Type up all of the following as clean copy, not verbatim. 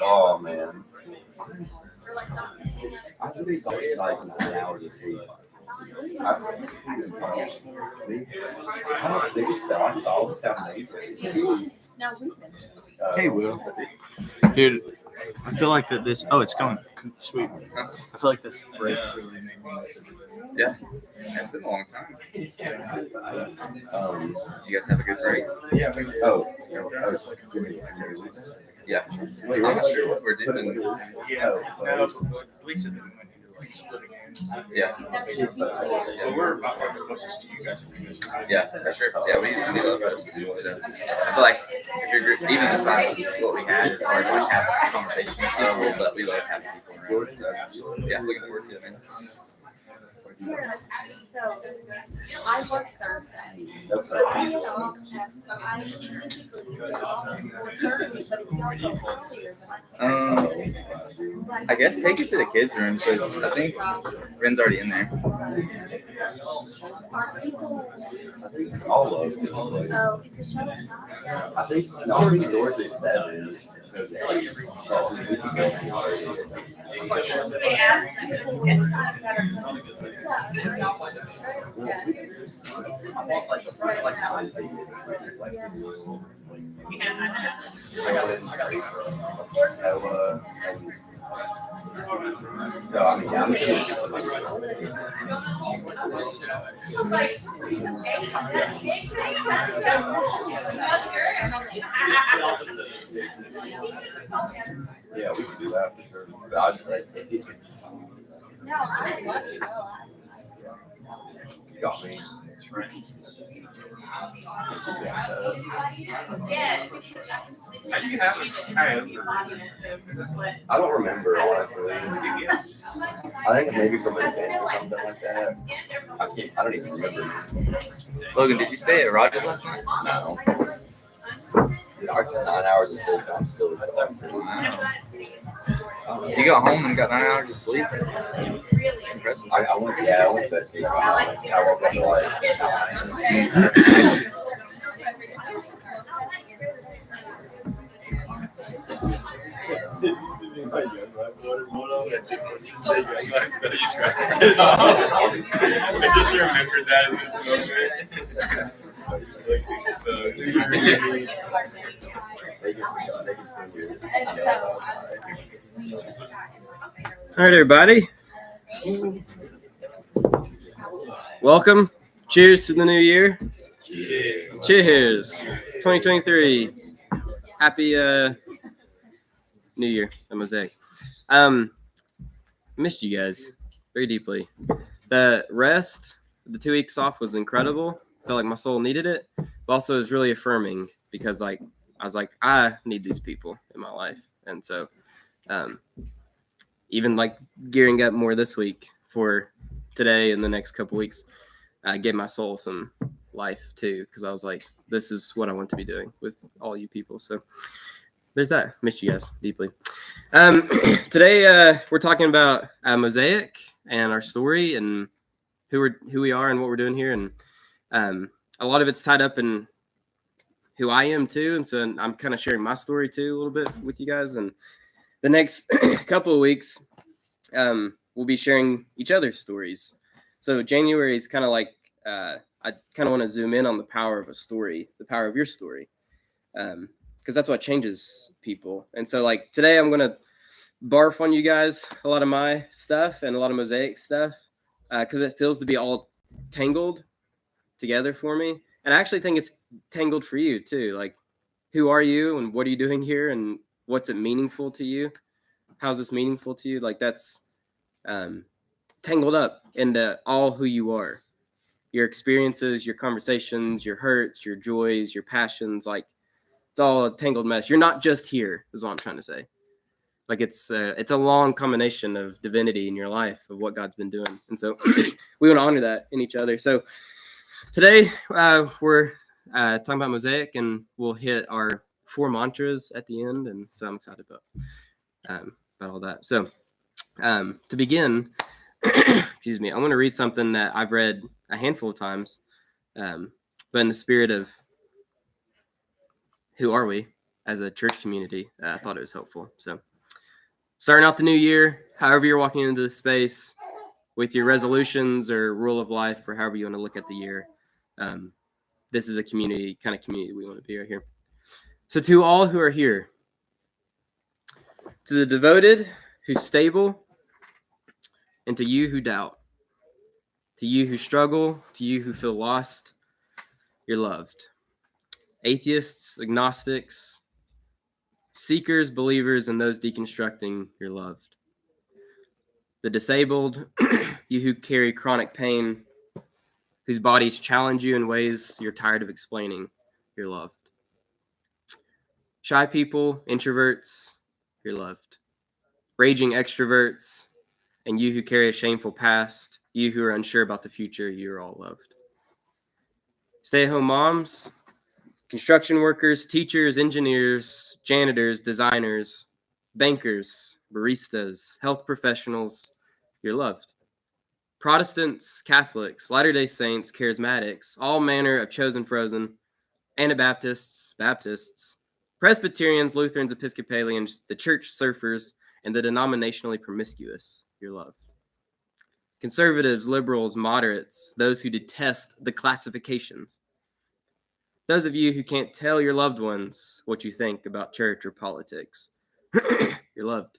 Oh man. I think it's always like 9 hours of sleep. I don't think so. I thought it sounded amazing. Hey, Will. Dude, I feel like that this. Oh, it's going. Sweet. I feel like this break is really making me listen. Yeah, it's been a long time. Did you guys have a good break? Yeah. I'm not sure what we're doing. Weeks have been splitting hands. Yeah. But we're about far the closest to you guys. Yeah, for sure. Yeah, we love those too. So I feel like if you're even besides what we had as far as like having a conversation with people, but we love having people around. So absolutely. Yeah, looking forward to it, man. So I work Thursday. I guess take it to the kids' room because I think Ren's already in there. All of it. Oh, it's a show. I think all the doors at 7. They asked Yeah, we can do that for sure. But I just no, I love it. you got me. Yes. I don't remember honestly. I think maybe from an event or something like that. I don't even remember. Logan, did you stay at Rogers last night? No. I said 9 hours of sleep. I'm still exhausted. You got home and got 9 hours of sleep. It's impressive. I went to bed. I woke up at like 9. I just remember that in this moment. All right, everybody. Welcome. Cheers to the new year. Cheers. 2023. Happy New Year at Mosaic. Missed you guys very deeply. The rest, the 2 weeks off was incredible. Felt like my soul needed it, but also it was really affirming because I was like, I need these people in my life. And so even like gearing up more this week for today and the next couple weeks, gave my soul some life too, because I was like, this is what I want to be doing with all you people. So there's that. Missed you guys deeply. Today we're talking about Mosaic and our story and who we are and what we're doing here, and a lot of it's tied up in who I am too, and so I'm kind of sharing my story too a little bit with you guys. And the next couple of weeks, we'll be sharing each other's stories. So January is kind of like I kind of want to zoom in on the power of a story, the power of your story, because that's what changes people. And so like today, I'm gonna barf on you guys a lot of my stuff and a lot of Mosaic stuff because it feels to be all tangled together for me. And I actually think it's tangled for you too. Like, who are you and what are you doing here and what's it meaningful to you? How's this meaningful to you? Like that's tangled up into all who you are, your experiences, your conversations, your hurts, your joys, your passions. Like it's all a tangled mess. You're not just here is what I'm trying to say. Like it's a long combination of divinity in your life of what God's been doing. And so we want to honor that in each other. So today we're talking about Mosaic, and we'll hit our 4 mantras at the end. And so I'm excited about all that. So to begin, excuse me, I want to read something that I've read a handful of times, but in the spirit of who are we? as a church community. I thought it was helpful. So starting out the new year, however you're walking into this space with your resolutions or rule of life or however you want to look at the year, this is a community we want to be right here. So to all who are here, to the devoted who's stable, and to you who doubt, to you who struggle, to you who feel lost, you're loved. Atheists, agnostics, seekers, believers, and those deconstructing, you're loved. The disabled, you who carry chronic pain, whose bodies challenge you in ways you're tired of explaining, you're loved. Shy people, introverts, you're loved. Raging extroverts, and you who carry a shameful past, you who are unsure about the future, you're all loved. Stay-at-home moms, construction workers, teachers, engineers, janitors, designers, bankers, baristas, health professionals, you're loved. Protestants, Catholics, Latter-day Saints, Charismatics, all manner of chosen frozen, Anabaptists, Baptists, Presbyterians, Lutherans, Episcopalians, the church surfers, and the denominationally promiscuous, you're loved. Conservatives, liberals, moderates, those who detest the classifications. Those of you who can't tell your loved ones what you think about church or politics, you're loved.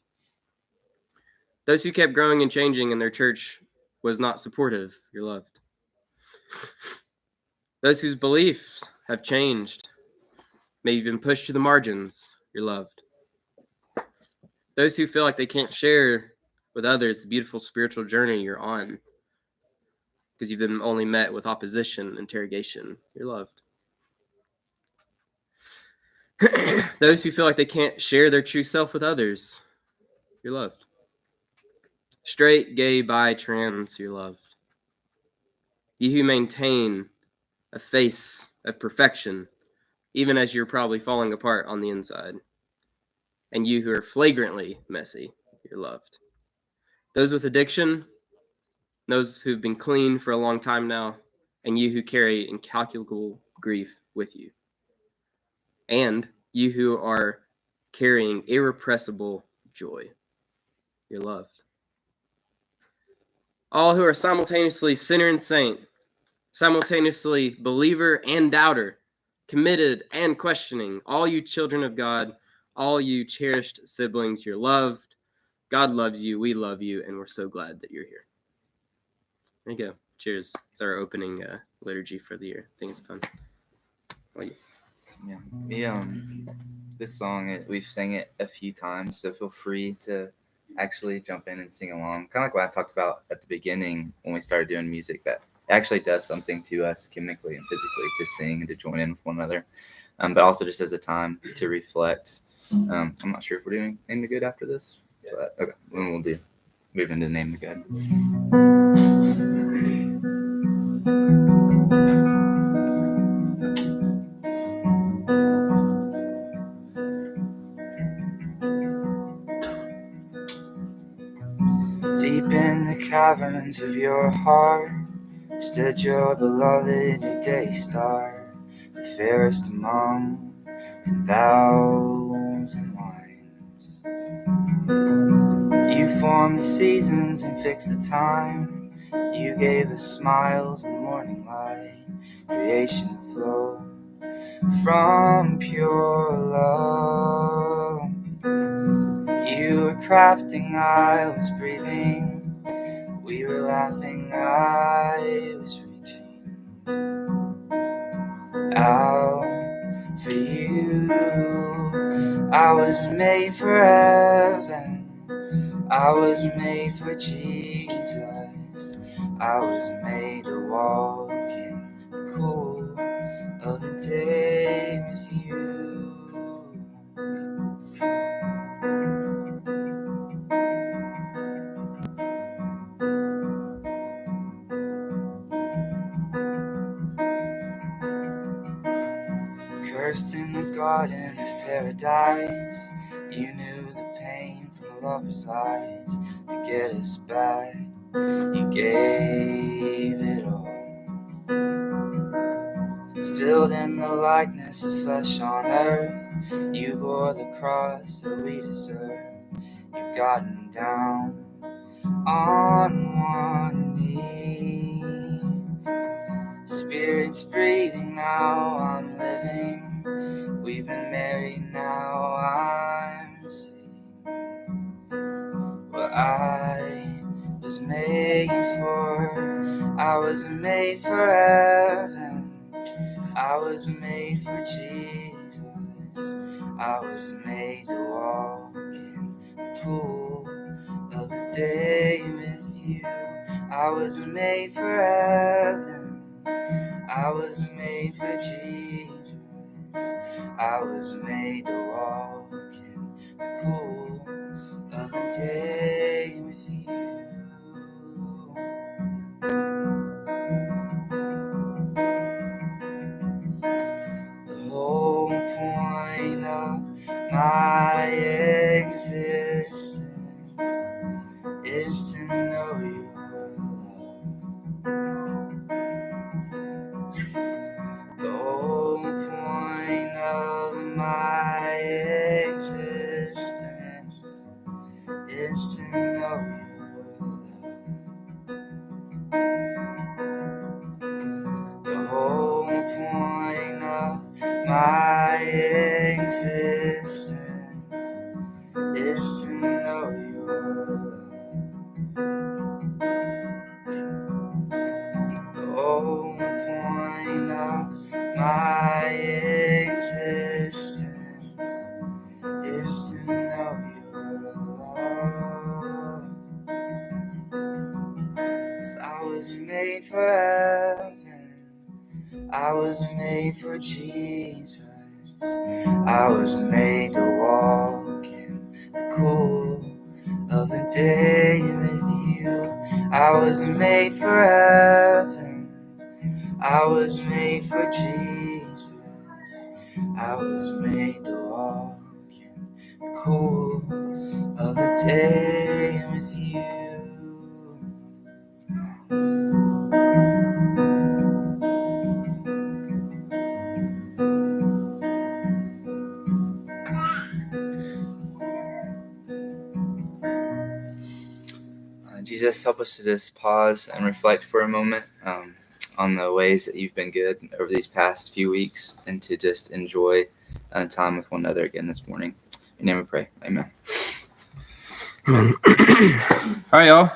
Those who kept growing and changing and their church was not supportive, you're loved. Those whose beliefs have changed, maybe been pushed to the margins, you're loved. Those who feel like they can't share with others the beautiful spiritual journey you're on because you've been only met with opposition, interrogation, you're loved. Those who feel like they can't share their true self with others, you're loved. Straight, gay, bi, trans, you're loved. You who maintain a face of perfection, even as you're probably falling apart on the inside. And you who are flagrantly messy, you're loved. Those with addiction, those who've been clean for a long time now, and you who carry incalculable grief with you. And you who are carrying irrepressible joy, you're loved. All who are simultaneously sinner and saint, simultaneously believer and doubter, committed and questioning, all you children of God, all you cherished siblings, you're loved. God loves you, we love you, and we're so glad that you're here. There you go. Cheers. It's our opening liturgy for the year. I think it's fun. Yeah. This song, we've sang it a few times, so feel free to actually jump in and sing along. Kind of like what I talked about at the beginning when we started doing music, that it actually does something to us chemically and physically to sing and to join in with one another, but also just as a time to reflect. I'm not sure if we're doing Name the Good after this, but okay, then we'll move into Name the Good. Deep in the caverns of your heart stood your beloved, your day star, the fairest among 10,000 minds. You formed the seasons and fixed the time. You gave us smiles and morning light. Creation flowed from pure love. You were crafting, I was breathing. We were laughing, I was reaching out for you. I was made for heaven. I was made for Jesus. I was made to walk in the cool of the day with you. Cursed in the garden of paradise, you knew the pain from a lover's eyes. To get us back, you gave it all. built in the likeness of flesh on earth. You bore the cross that we deserve. You've gotten down on one knee. Spirit's breathing now, I'm living. We've been married now, I'm seeing what I was made for. I was made for heaven. I was made for Jesus. I was made to walk in the cool of the day with you. I was made for heaven. I was made for Jesus. I was made to walk in the cool of the day with you. The whole point of my existence is to know your love. The whole point of my existence is to know your love. The whole point of my existence is to know your love. The whole point of my existence is to know your love. 'Cause I was made for heaven. I was made for Jesus. I was made to walk in the cool of the day with you. I was made for heaven. I was made for Jesus. I was made to walk in the cool of the day with you. Jesus, help us to just pause and reflect for a moment on the ways that you've been good over these past few weeks, and to just enjoy time with one another again this morning. In your name we pray. Amen. All right, y'all.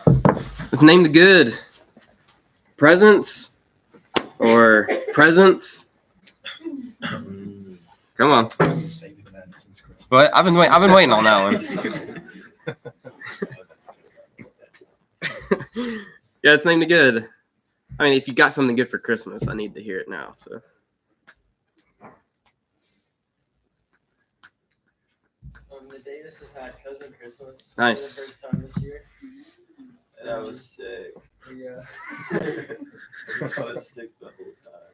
Let's name the good. Presents or presents? Come on. What? I've been waiting on that one. Yeah, let's name the good. I mean, if you got something good for Christmas, I need to hear it now. So. The Davis has had cousin Christmas Nice. for the first time this year. That was sick. Yeah. I was sick the whole time.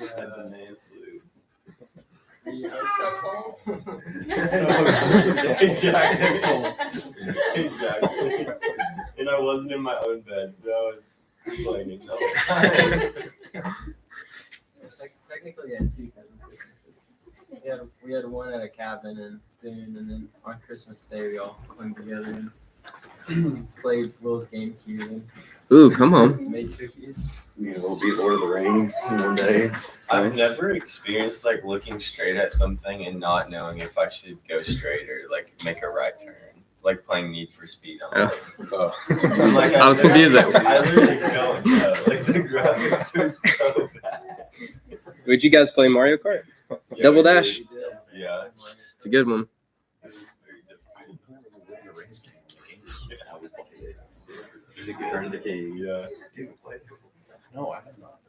I had the man flu. Exactly. And I wasn't in my own bed, so I was complaining the whole time. Technically, we had two cousin Christmases. We had one at a cabin in Boone, and then on Christmas Day we all hung together and played Will's GameCube and Ooh, come on. made cookies. You know, we'll beat Lord of the Rings one day. I've never experienced like looking straight at something and not knowing if I should go straight or like make a right turn. Like playing Need for Speed. I'm like, I was confused. I literally don't know. Like the graphics are so bad. Would you guys play Mario Kart? Yeah, Double we Dash? did. Yeah. It's a good one. It is very difficult. Is it good? Turn of the King, yeah. No, I have not.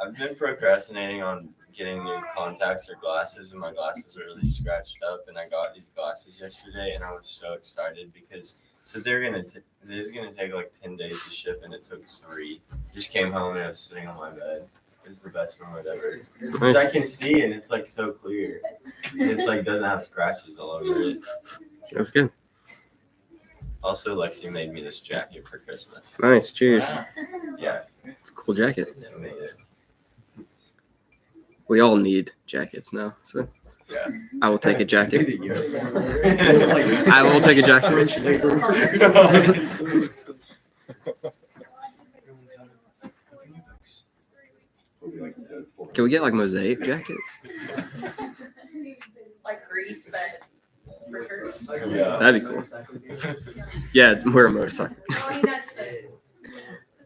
I've been procrastinating on getting new contacts or glasses, and my glasses are really scratched up. And I got these glasses yesterday, and I was so excited because they're gonna take like 10 days to ship, and it took 3. Just came home and I was sitting on my bed. It was the best moment ever. Because I can see, and it's like so clear. It's like doesn't have scratches all over it. That's good. Also, Lexi made me this jacket for Christmas. Nice. Cheers. Yeah. It's a cool jacket. We all need jackets now, so Yeah. I will take a jacket. I will take a jacket. Can we get like Mosaic jackets? Like Grease, but for church. That'd be cool. Yeah, we're a motorcycle. Oh, I mean, that's the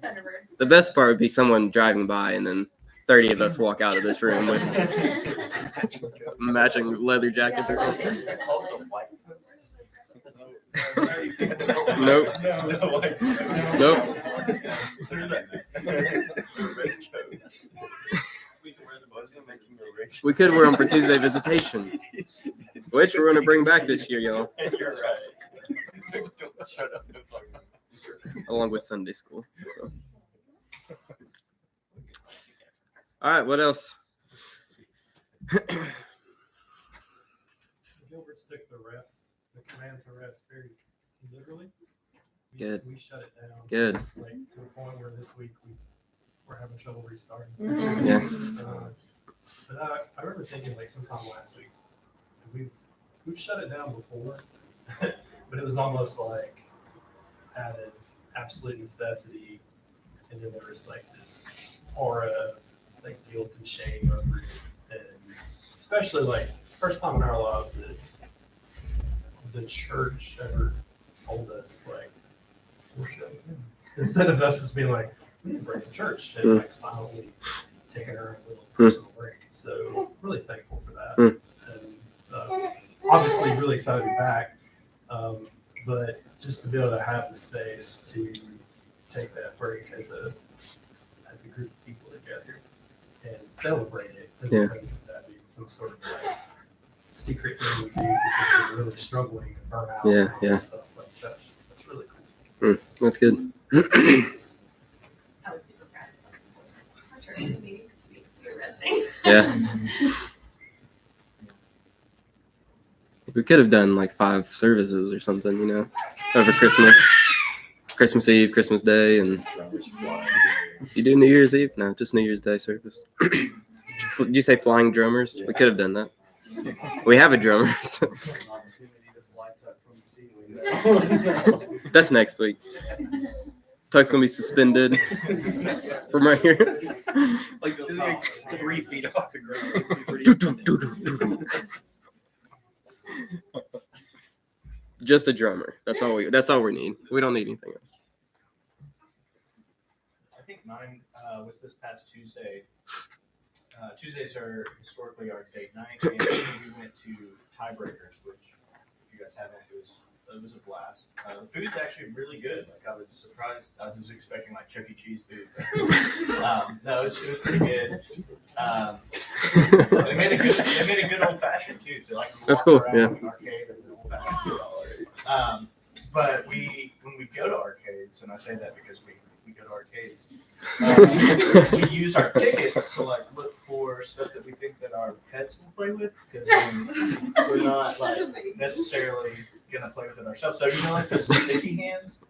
Thunderbird. The best part would be someone driving by and then 30 of us walk out of this room with matching leather jackets or something. Nope. Nope. We could wear them for Tuesday visitation, which we're going to bring back this year, y'all. You're right. Shut up. Along with Sunday school. So. All right, what else? Gilbert took the command to rest very literally. Good. We shut it down. Good. Like to the point where this week we're having trouble restarting. Yeah. But I remember thinking like sometime last week, we've shut it down before, but it was almost like out of absolute necessity, and then there was like this aura, like guilt and shame over it, and especially like first time in our lives that the church ever told us like we're shutting down. Instead of us just being like we need to break the church and like silently taking our little personal break. So really thankful for that, and obviously really excited to be back. But just to be able to have the space to take that break as a group of people together and celebrate it, as opposed to that being some sort of like secret thing we do because we're really struggling and burn out and stuff like that. That's really cool. That's good. I was super proud of our church meeting for 2 weeks. We were resting. Yeah. We could have done like 5 services or something, over Christmas Eve, Christmas Day, and you do New Year's Eve? No, just New Year's Day service. Did you say flying drummers? We could have done that. We have a drummer. So. That's next week. Tuck's gonna be suspended from right here. Like 3 feet off the ground. Just a drummer. That's all we need. We don't need anything else. I think mine was this past Tuesday. Tuesdays are historically our date night, and we went to Tiebreakers, which if you guys haven't, it was a blast. The food's actually really good. Like I was surprised. I was expecting like Chuck E. Cheese food. But, no, it was pretty good. They made a good old fashioned too. So like that's cool. Yeah. An arcade and old fashioned. But when we go to arcades, and I say that because we go to arcades, we use our tickets to like look for stuff that we think that our pets will play with, because we're not like necessarily gonna play with it ourselves. So like the sticky hands.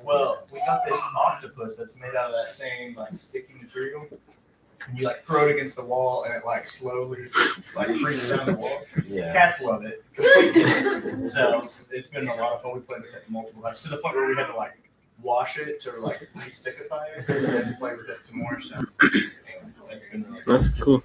Well, we got this octopus that's made out of that same like sticky material, and you like throw it against the wall, and it like slowly like freezes down the wall. Yeah. Cats love it completely. So it's been a lot of fun. We played with it multiple times to the point where we had to like wash it to like re-stickify it and then play with it some more. So it's been really That's cool.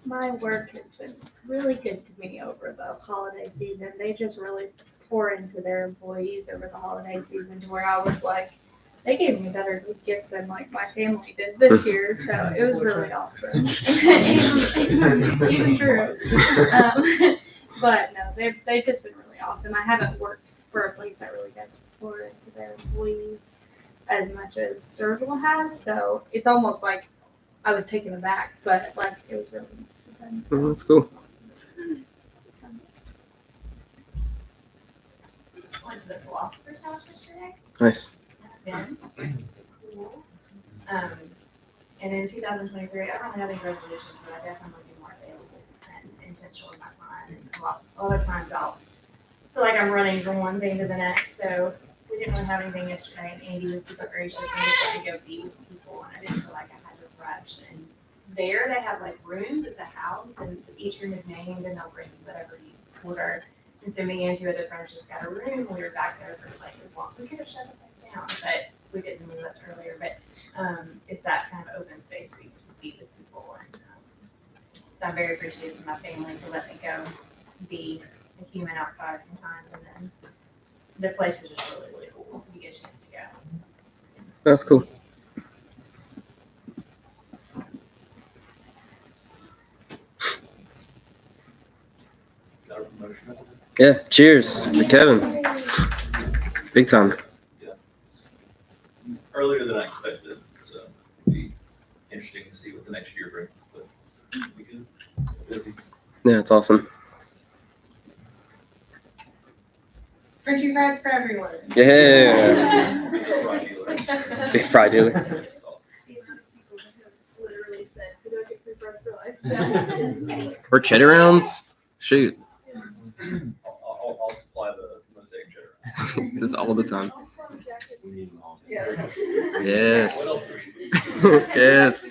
My work has been really good to me over the holiday season. They just really pour into their employees over the holiday season to where I was like, they gave me better gifts than like my family did this year. So it was really awesome. even true. But no, they've just been really awesome. I haven't worked for a place that really does pour into their employees as much as Sturgill has. So it's almost like I was taken aback, but like it was really nice of them. So That's cool. Went to the Philosopher's House yesterday. Nice. Cool. And in 2023, I don't really have any resolutions, but I definitely be more available and intentional in my time. And a lot of times I'll feel like I'm running from one thing to the next. So we we didn't really have anything yesterday, and Andy was super gracious and just let me go be with people, and I didn't feel like I had to rush. And there they have like rooms, it's a house, and each room is named, and they'll bring you whatever you order. And so me and two other friends just got a room, and we were back there for like as long as we could have shut the place down, but we didn't, we left earlier. But it's that kind of open space where you can just be with people, and so I'm very appreciative to my family to let me go be a human outside sometimes, and then the place was just really, really cool, so you get a chance to go. So, That's cool. Got a promotion. Yeah. Cheers to Kevin. Big time. Earlier than I expected, so it'll be interesting to see what the next year brings. But we good. Busy. Yeah, it's awesome. Frenchie fries for everyone. Yeah. Friday dealer. Big fry dealer. The amount of people that have literally said, so go get free fries for life. Or cheddar rounds. Shoot. I'll supply the Mosaic cheddar. This is all the time. We need them all. Yes. Yes. What else do we need? Yes.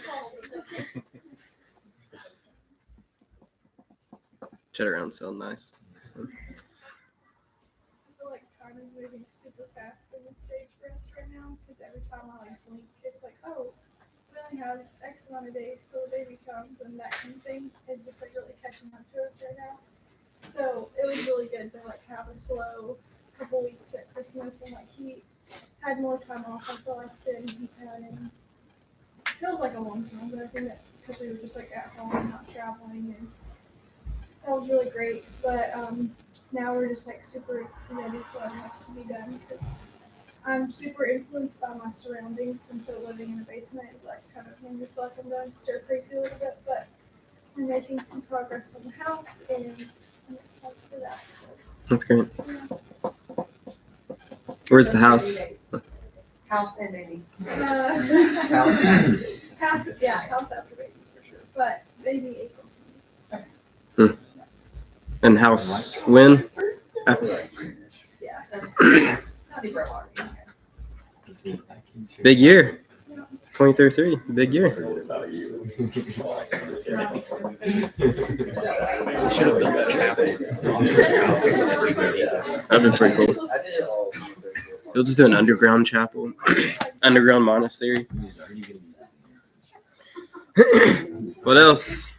Cheddar rounds sound nice. So, I feel like time is moving super fast in the stage for us right now, because every time I like blink, it's like, oh, we only have X amount of days till the baby comes, and that kind of thing is just like really catching up to us right now. So it was really good to like have a slow couple weeks at Christmas, and like he had more time off, I feel like, than he's had in, it feels like a long time, but I think that's because we were just like at home and not traveling, and that was really great. But now we're just like super ready for what has to be done, because I'm super influenced by my surroundings, and so living in a basement is like kind of when you feel like I'm going stir crazy a little bit, but we're making some progress on the house, and I'm excited for that. So, that's great. yeah. Where's the house? House and baby. House. House after baby for sure, but baby April. And house when? After. Yeah. Super hard. Big year. 2033. Big year. Should have built that chapel. That'd be pretty cool. You'll just do an underground chapel, underground monastery. What else?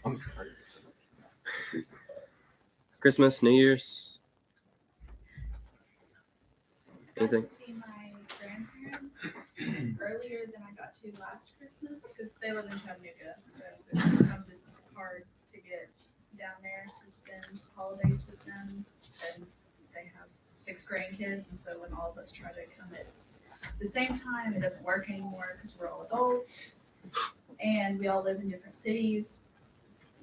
Christmas, New Year's. Anything? I got to see my grandparents earlier than I got to last Christmas because they live in Chattanooga, so sometimes it's hard to get down there to spend holidays with them. And they have 6 grandkids, and so when all of us try to come at the same time, it doesn't work anymore because we're all adults and we all live in different cities.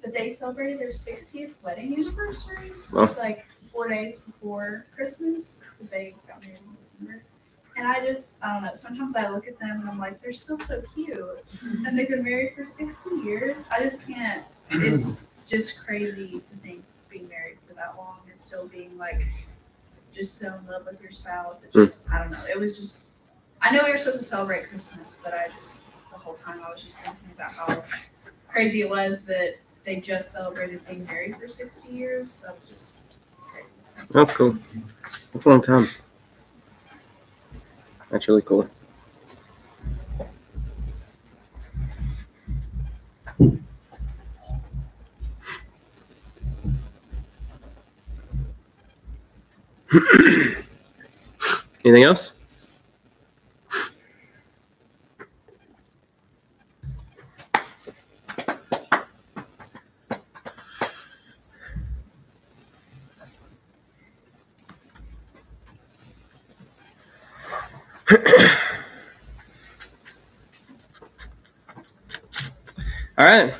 But they celebrated their 60th wedding anniversary like 4 days before Christmas because they got married in December. And I don't know, sometimes I look at them and I'm like, they're still so cute. And they've been married for 60 years. I just can't, it's just crazy to think being married for that long and still being like, just so in love with your spouse. It just, I don't know, it was just, I know we were supposed to celebrate Christmas, but the whole time I was just thinking about how crazy it was that they just celebrated being married for 60 years. That's just crazy. That's cool. That's a long time. That's really cool. Anything else? All right.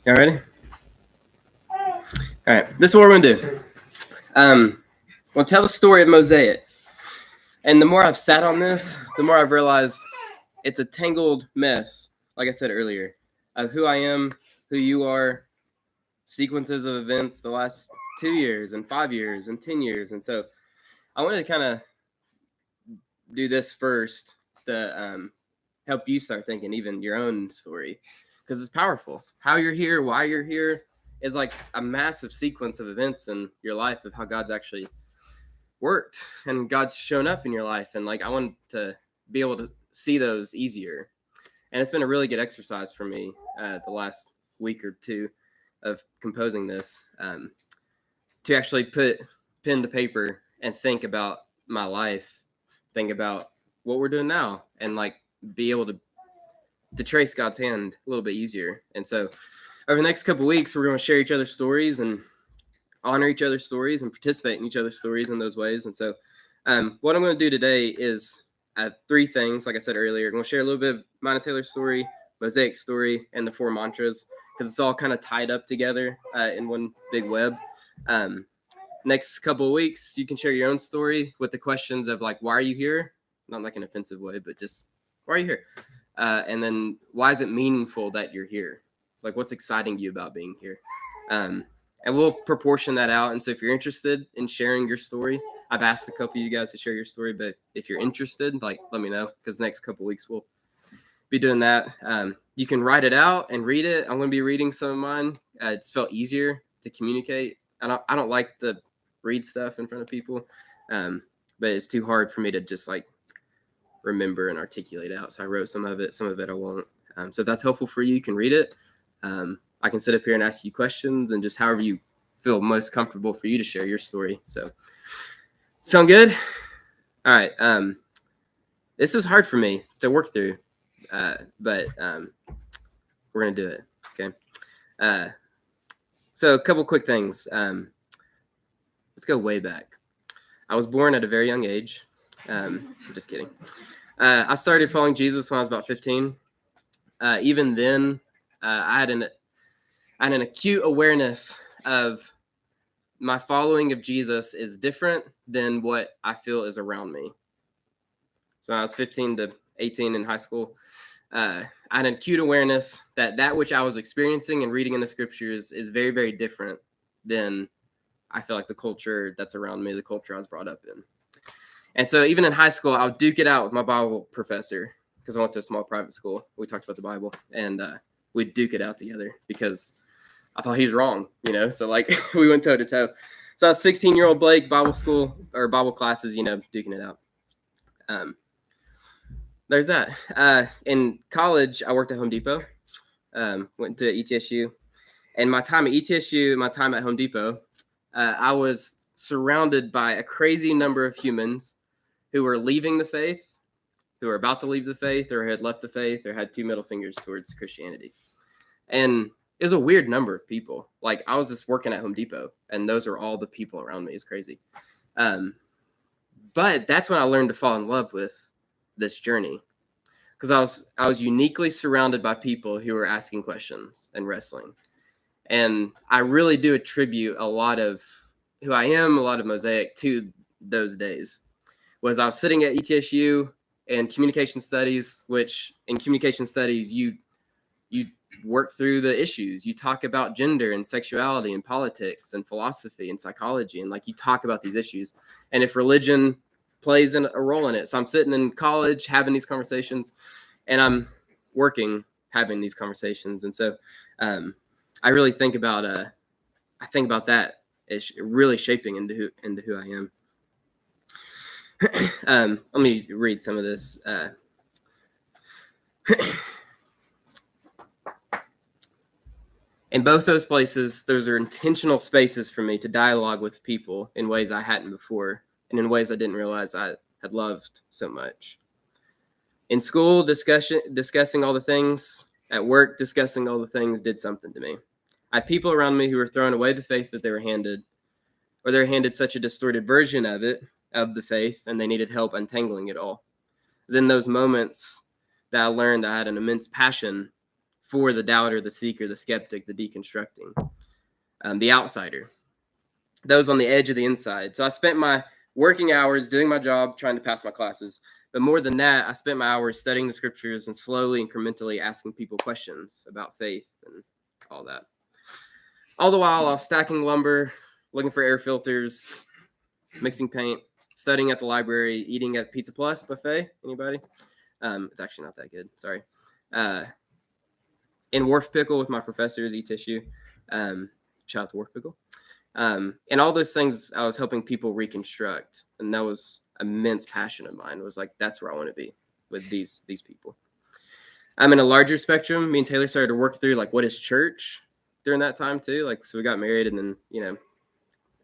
Y'all ready? All right. This is what we're going to do. We'll tell the story of Mosaic. And the more I've sat on this, the more I've realized it's a tangled mess, like I said earlier, of who I am, who you are, sequences of events the last 2 years and 5 years and 10 years. And so I wanted to kind of do this first to help you start thinking even your own story, because it's powerful. How you're here, why you're here, is like a massive sequence of events in your life of how God's actually worked and God's shown up in your life. And like I want to be able to see those easier. And it's been a really good exercise for me the last week or two of composing this, to actually put pen to paper and think about my life, think about what we're doing now, and like be able to trace God's hand a little bit easier. And so over the next couple of weeks, we're going to share each other's stories and honor each other's stories and participate in each other's stories in those ways. And so what I'm going to do today is three things. Like I said earlier, I'm going to share a little bit of mine and Taylor's story, Mosaic story, and the 4 mantras, because it's all kind of tied up together in one big web. Next couple of weeks, you can share your own story with the questions of like, why are you here? Not like an offensive way, but just why are you here? And then why is it meaningful that you're here? Like, what's exciting you about being here? And we'll proportion that out. And so if you're interested in sharing your story, I've asked a couple of you guys to share your story, but if you're interested, like, let me know, because next couple of weeks we'll be doing that. You can write it out and read it. I'm going to be reading some of mine. It's felt easier to communicate. I don't like to read stuff in front of people, but it's too hard for me to just like remember and articulate out. So I wrote some of it I won't. So if that's helpful for you, you can read it. I can sit up here and ask you questions, and just however you feel most comfortable for you to share your story. So sound good? All right. This is hard for me to work through, but we're going to do it. Okay. So a couple quick things. Let's go way back. I was born at a very young age. I'm just kidding. I started following Jesus when I was about 15. Even then, I had an acute awareness of my following of Jesus is different than what I feel is around me. So when I was 15 to 18 in high school, I had an acute awareness that which I was experiencing and reading in the scriptures is very, very different than I feel like the culture that's around me, the culture I was brought up in. And so even in high school, I would duke it out with my Bible professor, because I went to a small private school. We talked about the Bible, and we'd duke it out together because I thought he was wrong, So like we went toe to toe. So I was 16-year-old Blake, Bible school or Bible classes, duking it out. There's that. In college, I worked at Home Depot. Went to ETSU, and my time at ETSU, my time at Home Depot, I was surrounded by a crazy number of humans who were leaving the faith, who were about to leave the faith, or had left the faith, or had 2 middle fingers towards Christianity. And it was a weird number of people. Like, I was just working at Home Depot, and those are all the people around me. It's crazy. But that's when I learned to fall in love with this journey, because I was uniquely surrounded by people who were asking questions and wrestling. And I really do attribute a lot of who I am, a lot of Mosaic, to those days. Was I was sitting at ETSU in communication studies, which in communication studies, you work through the issues. You talk about gender and sexuality and politics and philosophy and psychology. And like, you talk about these issues. And if religion plays a role in it. So I'm sitting in college having these conversations, and I'm working having these conversations. And so I really think about that as really shaping into who I am. Let me read some of this. In both those places, those are intentional spaces for me to dialogue with people in ways I hadn't before, and in ways I didn't realize I had loved so much. In school, discussing all the things. At work, discussing all the things did something to me. I had people around me who were throwing away the faith that they were handed, or they were handed such a distorted version of the faith, and they needed help untangling it all. It was in those moments that I learned I had an immense passion for the doubter, the seeker, the skeptic, the deconstructing, the outsider, those on the edge of the inside. So I spent my working hours doing my job, trying to pass my classes. But more than that, I spent my hours studying the scriptures and slowly, incrementally asking people questions about faith and all that. All the while, I was stacking lumber, looking for air filters, mixing paint, studying at the library, eating at Pizza Plus buffet. Anybody? It's actually not that good. Sorry. In Wharf Pickle with my professors, E-Tissue. Shout out to Wharf Pickle. And all those things I was helping people reconstruct. And that was immense passion of mine. It was like, that's where I want to be with these people. I'm in a larger spectrum. Me and Taylor started to work through like, what is church during that time too? Like, so we got married and then, you know,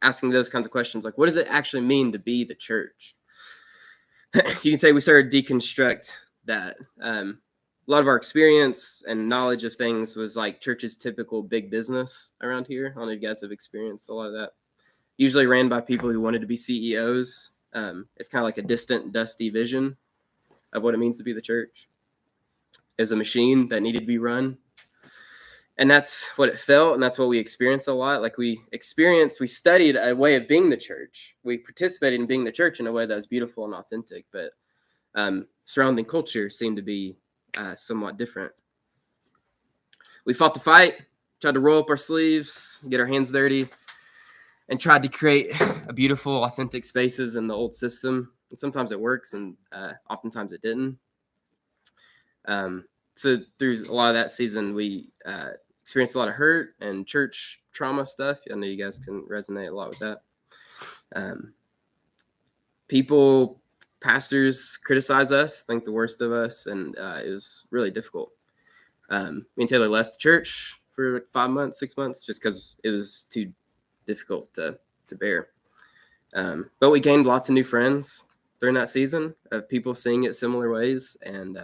asking those kinds of questions. Like, what does it actually mean to be the church? You can say we started to deconstruct that. A lot of our experience and knowledge of things was like church's typical big business around here. I don't know if you guys have experienced a lot of that. Usually ran by people who wanted to be CEOs. It's kind of like a distant, dusty vision of what it means to be the church. As a machine that needed to be run. And that's what it felt, and that's what we experienced a lot. Like we studied a way of being the church. We participated in being the church in a way that was beautiful and authentic, but surrounding culture seemed to be somewhat different. We fought the fight, tried to roll up our sleeves, get our hands dirty, and tried to create a beautiful, authentic spaces in the old system. And sometimes it works, and oftentimes it didn't. So through a lot of that season, we experienced a lot of hurt and church trauma stuff. I know you guys can resonate a lot with that. People, pastors criticize us, think the worst of us, and it was really difficult. Me and Taylor left the church for like 5 months, 6 months, just because it was too difficult to bear. But we gained lots of new friends during that season of people seeing it similar ways, and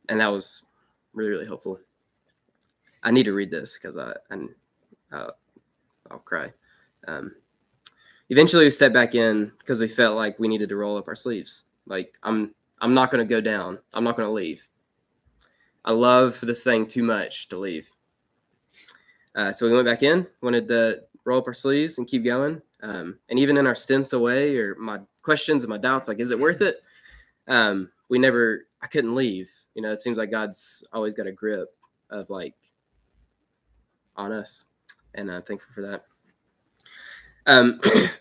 that was really, really helpful. I need to read this because I'll cry. Eventually, we stepped back in because we felt like we needed to roll up our sleeves. Like I'm not going to go down. I'm not going to leave. I love this thing too much to leave. So we went back in, wanted to roll up our sleeves and keep going. And even in our stints away or my questions and my doubts, like, is it worth it? I couldn't leave. You know, it seems like God's always got a grip of like on us, and I'm thankful for that.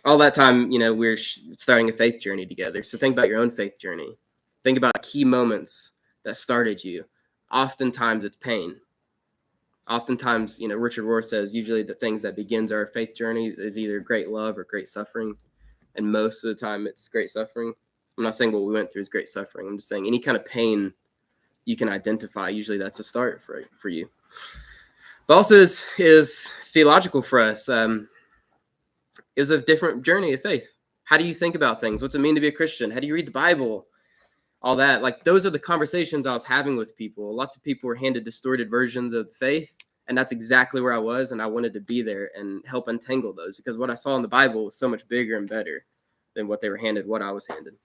All that time, you know, we're starting a faith journey together. So think about your own faith journey. Think about key moments that started you. Oftentimes it's pain. Oftentimes, you know, Richard Rohr says usually the things that begins our faith journey is either great love or great suffering. And most of the time it's great suffering. I'm not saying what we went through is great suffering. I'm just saying any kind of pain you can identify, usually that's a start for you. But also is theological for us. It was a different journey of faith. How do you think about things? What's it mean to be a Christian? How do you read the Bible? All that. Like, those are the conversations I was having with people. Lots of people were handed distorted versions of faith, and that's exactly where I was, and I wanted to be there and help untangle those, because what I saw in the Bible was so much bigger and better than what they were handed, what I was handed.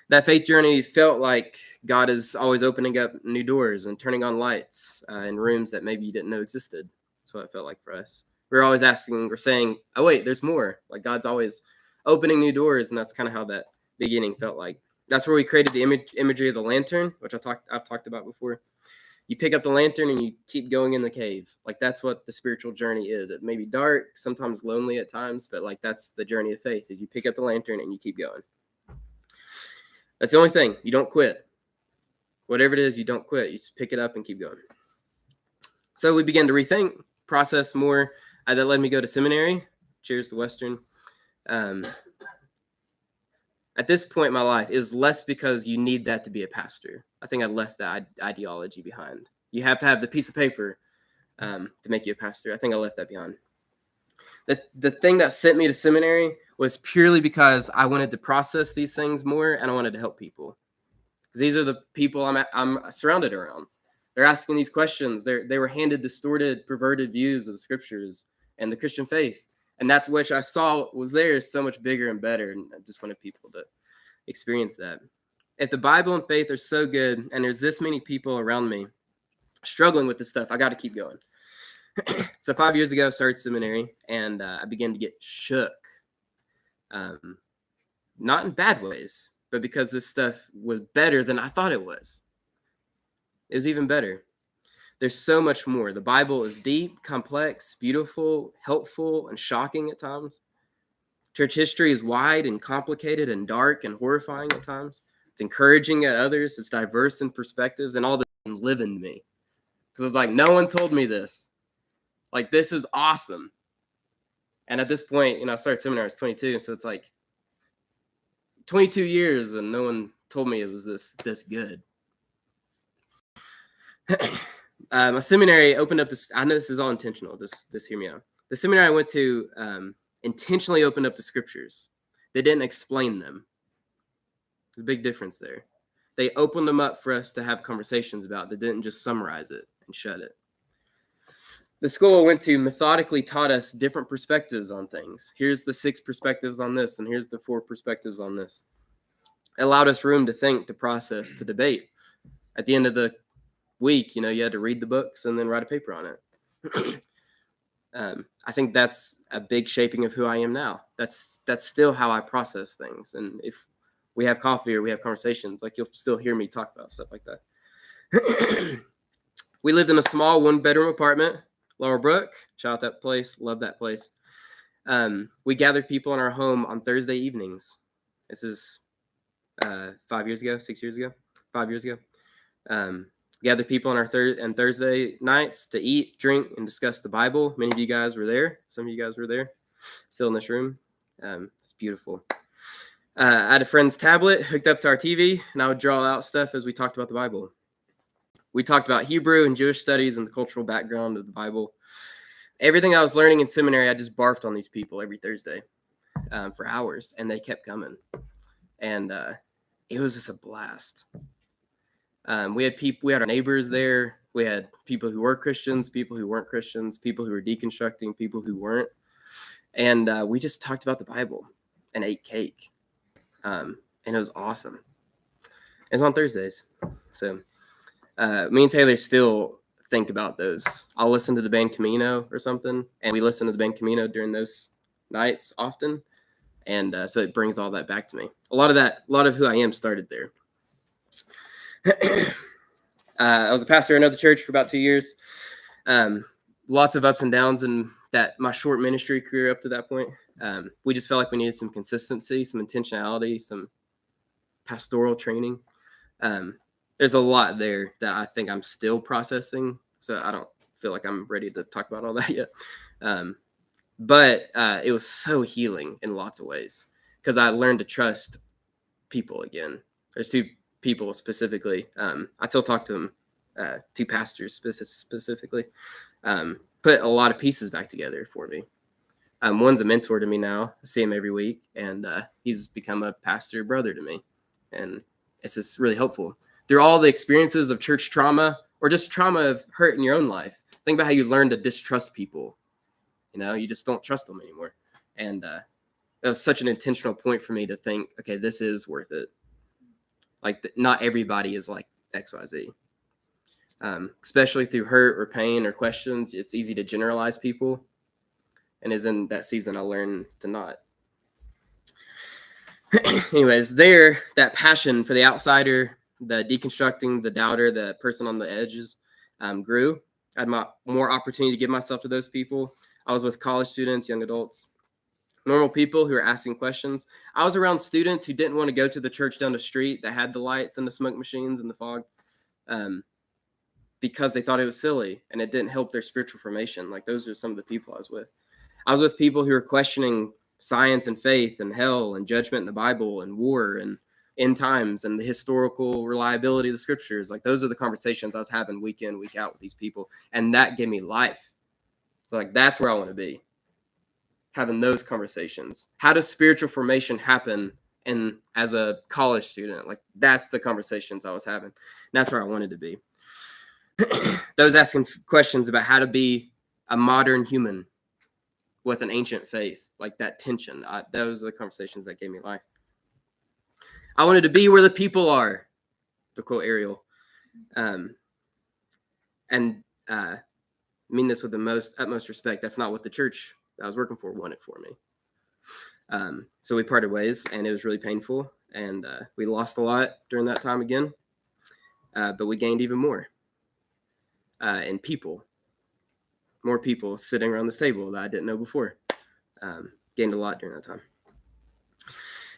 That faith journey felt like God is always opening up new doors and turning on lights in rooms that maybe you didn't know existed. That's what it felt like for us. We're always asking, we're saying, oh, wait, there's more. Like, God's always opening new doors, and that's kind of how that beginning felt like. That's where we created the imagery of the lantern, which I've talked about before. You pick up the lantern and you keep going in the cave. Like, that's what the spiritual journey is. It may be dark, sometimes lonely at times, but like, that's the journey of faith, is you pick up the lantern and you keep going. That's the only thing. You don't quit. Whatever it is, you don't quit. You just pick it up and keep going. So we began to rethink, process more. That led me to go to seminary. Cheers to Western. At this point in my life, it was less because you need that to be a pastor. I think I left that ideology behind. You have to have the piece of paper to make you a pastor. I think I left that behind. The thing that sent me to seminary was purely because I wanted to process these things more, and I wanted to help people. Because these are the people I'm surrounded around. They're asking these questions. They were handed distorted, perverted views of the scriptures and the Christian faith. And that's which I saw was there is so much bigger and better. And I just wanted people to experience that. If the Bible and faith are so good, and there's this many people around me struggling with this stuff, I got to keep going. So 5 years ago, I started seminary, and I began to get shook. Not in bad ways, but because this stuff was better than I thought it was. It was even better. There's so much more. The Bible is deep, complex, beautiful, helpful, and shocking at times. Church history is wide and complicated and dark and horrifying at times. It's encouraging at others. It's diverse in perspectives, and all this live in me. Because it's like, no one told me this. Like, this is awesome. And at this point, I started seminary, I was 22, so it's like 22 years, and no one told me it was this good. My seminary opened up this. I know this is all intentional. Just hear me out. The seminary I went to intentionally opened up the scriptures. They didn't explain them. There's a big difference there. They opened them up for us to have conversations about. They didn't just summarize it and shut it. The school I went to methodically taught us different perspectives on things. Here's the 6 perspectives on this, and here's the 4 perspectives on this. It allowed us room to think, to process, to debate. At the end of the week, you had to read the books and then write a paper on it. I think that's a big shaping of who I am now. That's still how I process things. And if we have coffee or we have conversations, like, you'll still hear me talk about stuff like that. We lived in a small 1-bedroom apartment, Laurel Brook. Shout out that place. Love that place. We gathered people in our home on Thursday evenings. This is 5 years ago, 6 years ago, 5 years ago. Gathered people on our Thursday nights to eat, drink, and discuss the Bible. Many of you guys were there. Some of you guys were there, still in this room. It's beautiful. I had a friend's tablet hooked up to our TV, and I would draw out stuff as we talked about the Bible. We talked about Hebrew and Jewish studies and the cultural background of the Bible. Everything I was learning in seminary, I just barfed on these people every Thursday for hours, and they kept coming. And it was just a blast. We had our neighbors there. We had people who were Christians, people who weren't Christians, people who were deconstructing, people who weren't. And we just talked about the Bible and ate cake. And it was awesome. It's on Thursdays. So me and Taylor still think about those. I'll listen to the band Camino or something, and we listen to the band Camino during those nights often. And so it brings all that back to me. A lot of who I am started there. I was a pastor in another church for about 2 years. Lots of ups and downs in my short ministry career up to that point. We just felt like we needed some consistency, some intentionality, some pastoral training. There's a lot there that I think I'm still processing, so I don't feel like I'm ready to talk about all that yet. But it was so healing in lots of ways because I learned to trust people again. There's 2 people specifically. I still talk to them, 2 pastors specifically. Put a lot of pieces back together for me. One's a mentor to me now. I see him every week, and he's become a pastor brother to me. And it's just really helpful. Through all the experiences of church trauma or just trauma of hurt in your own life, think about how you learn to distrust people. You just don't trust them anymore. And that was such an intentional point for me to think, okay, this is worth it. Like, not everybody is like XYZ. Especially through hurt or pain or questions, it's easy to generalize people. And as in that season, I learned to not. Anyways, that passion for the outsider, the deconstructing, the doubter, the person on the edges grew. I had more opportunity to give myself to those people. I was with college students, young adults, normal people who are asking questions. I was around students who didn't want to go to the church down the street that had the lights and the smoke machines and the fog because they thought it was silly and it didn't help their spiritual formation. Like, those are some of the people I was with. I was with people who were questioning science and faith and hell and judgment in the Bible and war and end times and the historical reliability of the scriptures. Like, those are the conversations I was having week in, week out with these people. And that gave me life. So, like, that's where I want to be, having those conversations. How does spiritual formation happen? And as a college student, like, that's the conversations I was having. And that's where I wanted to be. Those asking questions about how to be a modern human with an ancient faith, like that tension. Those are the conversations that gave me life. I wanted to be where the people are, to quote Ariel. And I mean this with the utmost respect. That's not what the church I was working for wanted for me. So we parted ways, and it was really painful. And we lost a lot during that time again. But we gained even more. And more people sitting around this table that I didn't know before. Gained a lot during that time.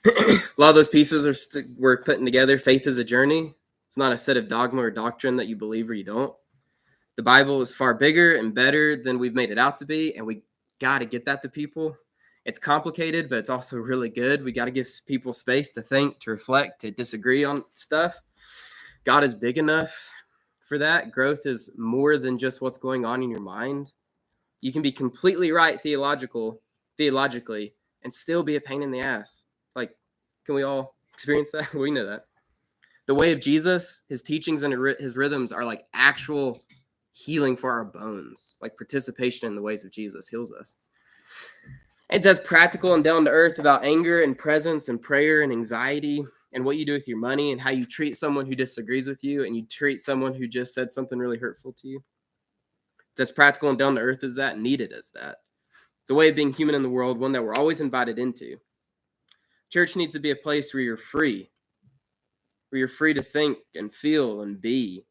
A lot of those pieces we're putting together. Faith is a journey. It's not a set of dogma or doctrine that you believe or you don't. The Bible is far bigger and better than we've made it out to be, and we got to get that to people. It's complicated, but it's also really good. We got to give people space to think, to reflect, to disagree on stuff. God is big enough for that. Growth is more than just what's going on in your mind. You can be completely right theologically and still be a pain in the ass. Like, can we all experience that? We know that. The way of Jesus, his teachings and his rhythms are like actual healing for our bones. Like participation in the ways of Jesus heals us. It's as practical and down to earth about anger and presence and prayer and anxiety and what you do with your money and how you treat someone who disagrees with you and you treat someone who just said something really hurtful to you. It's as practical and down to earth as that, needed as that. It's a way of being human in the world, one that we're always invited into. Church needs to be a place where you're free to think and feel and be.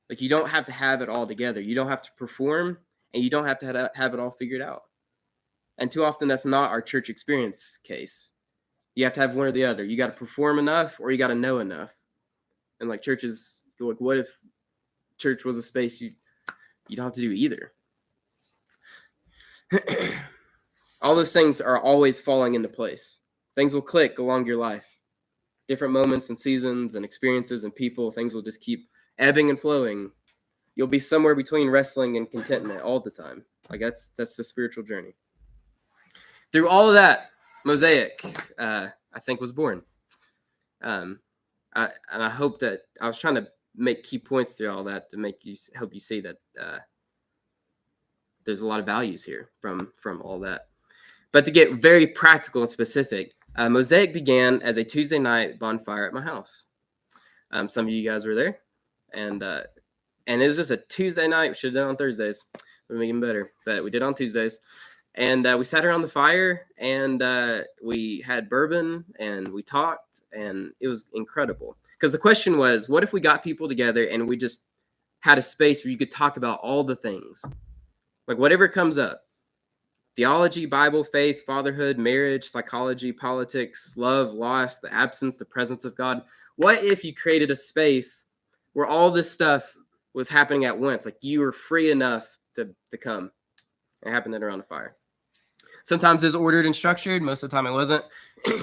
Like, you don't have to have it all together. You don't have to perform, and you don't have to have it all figured out. And too often, that's not our church experience case. You have to have one or the other. You got to perform enough, or you got to know enough. And like churches, like, what if church was a space you don't have to do either? All those things are always falling into place. Things will click along your life. Different moments and seasons and experiences and people, things will just keep ebbing and flowing. You'll be somewhere between wrestling and contentment all the time. Like that's the spiritual journey. Through all of that, Mosaic, I think, was born. I hope that I was trying to make key points through all that to help you see that there's a lot of values here from all that. But to get very practical and specific, Mosaic began as a Tuesday night bonfire at my house. Some of you guys were there, and it was just a Tuesday night. We should have done it on Thursdays. It would have been better, but we did it on Tuesdays. And we sat around the fire, and we had bourbon, and we talked, and it was incredible. Because the question was, what if we got people together and we just had a space where you could talk about all the things? Like whatever comes up. Theology, Bible, faith, fatherhood, marriage, psychology, politics, love, loss, the absence, the presence of God. What if you created a space where all this stuff was happening at once? Like you were free enough to come. It happened around the fire. Sometimes it was ordered and structured. Most of the time it wasn't.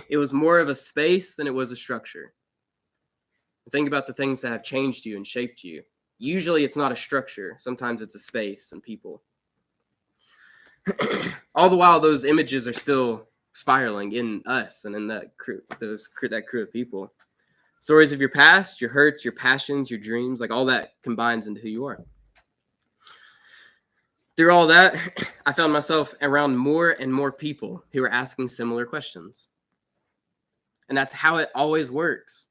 It was more of a space than it was a structure. Think about the things that have changed you and shaped you. Usually it's not a structure. Sometimes it's a space and people. All the while, those images are still spiraling in us and in that crew of people. Stories of your past, your hurts, your passions, your dreams, like all that combines into who you are. Through all that, I found myself around more and more people who were asking similar questions. And that's how it always works.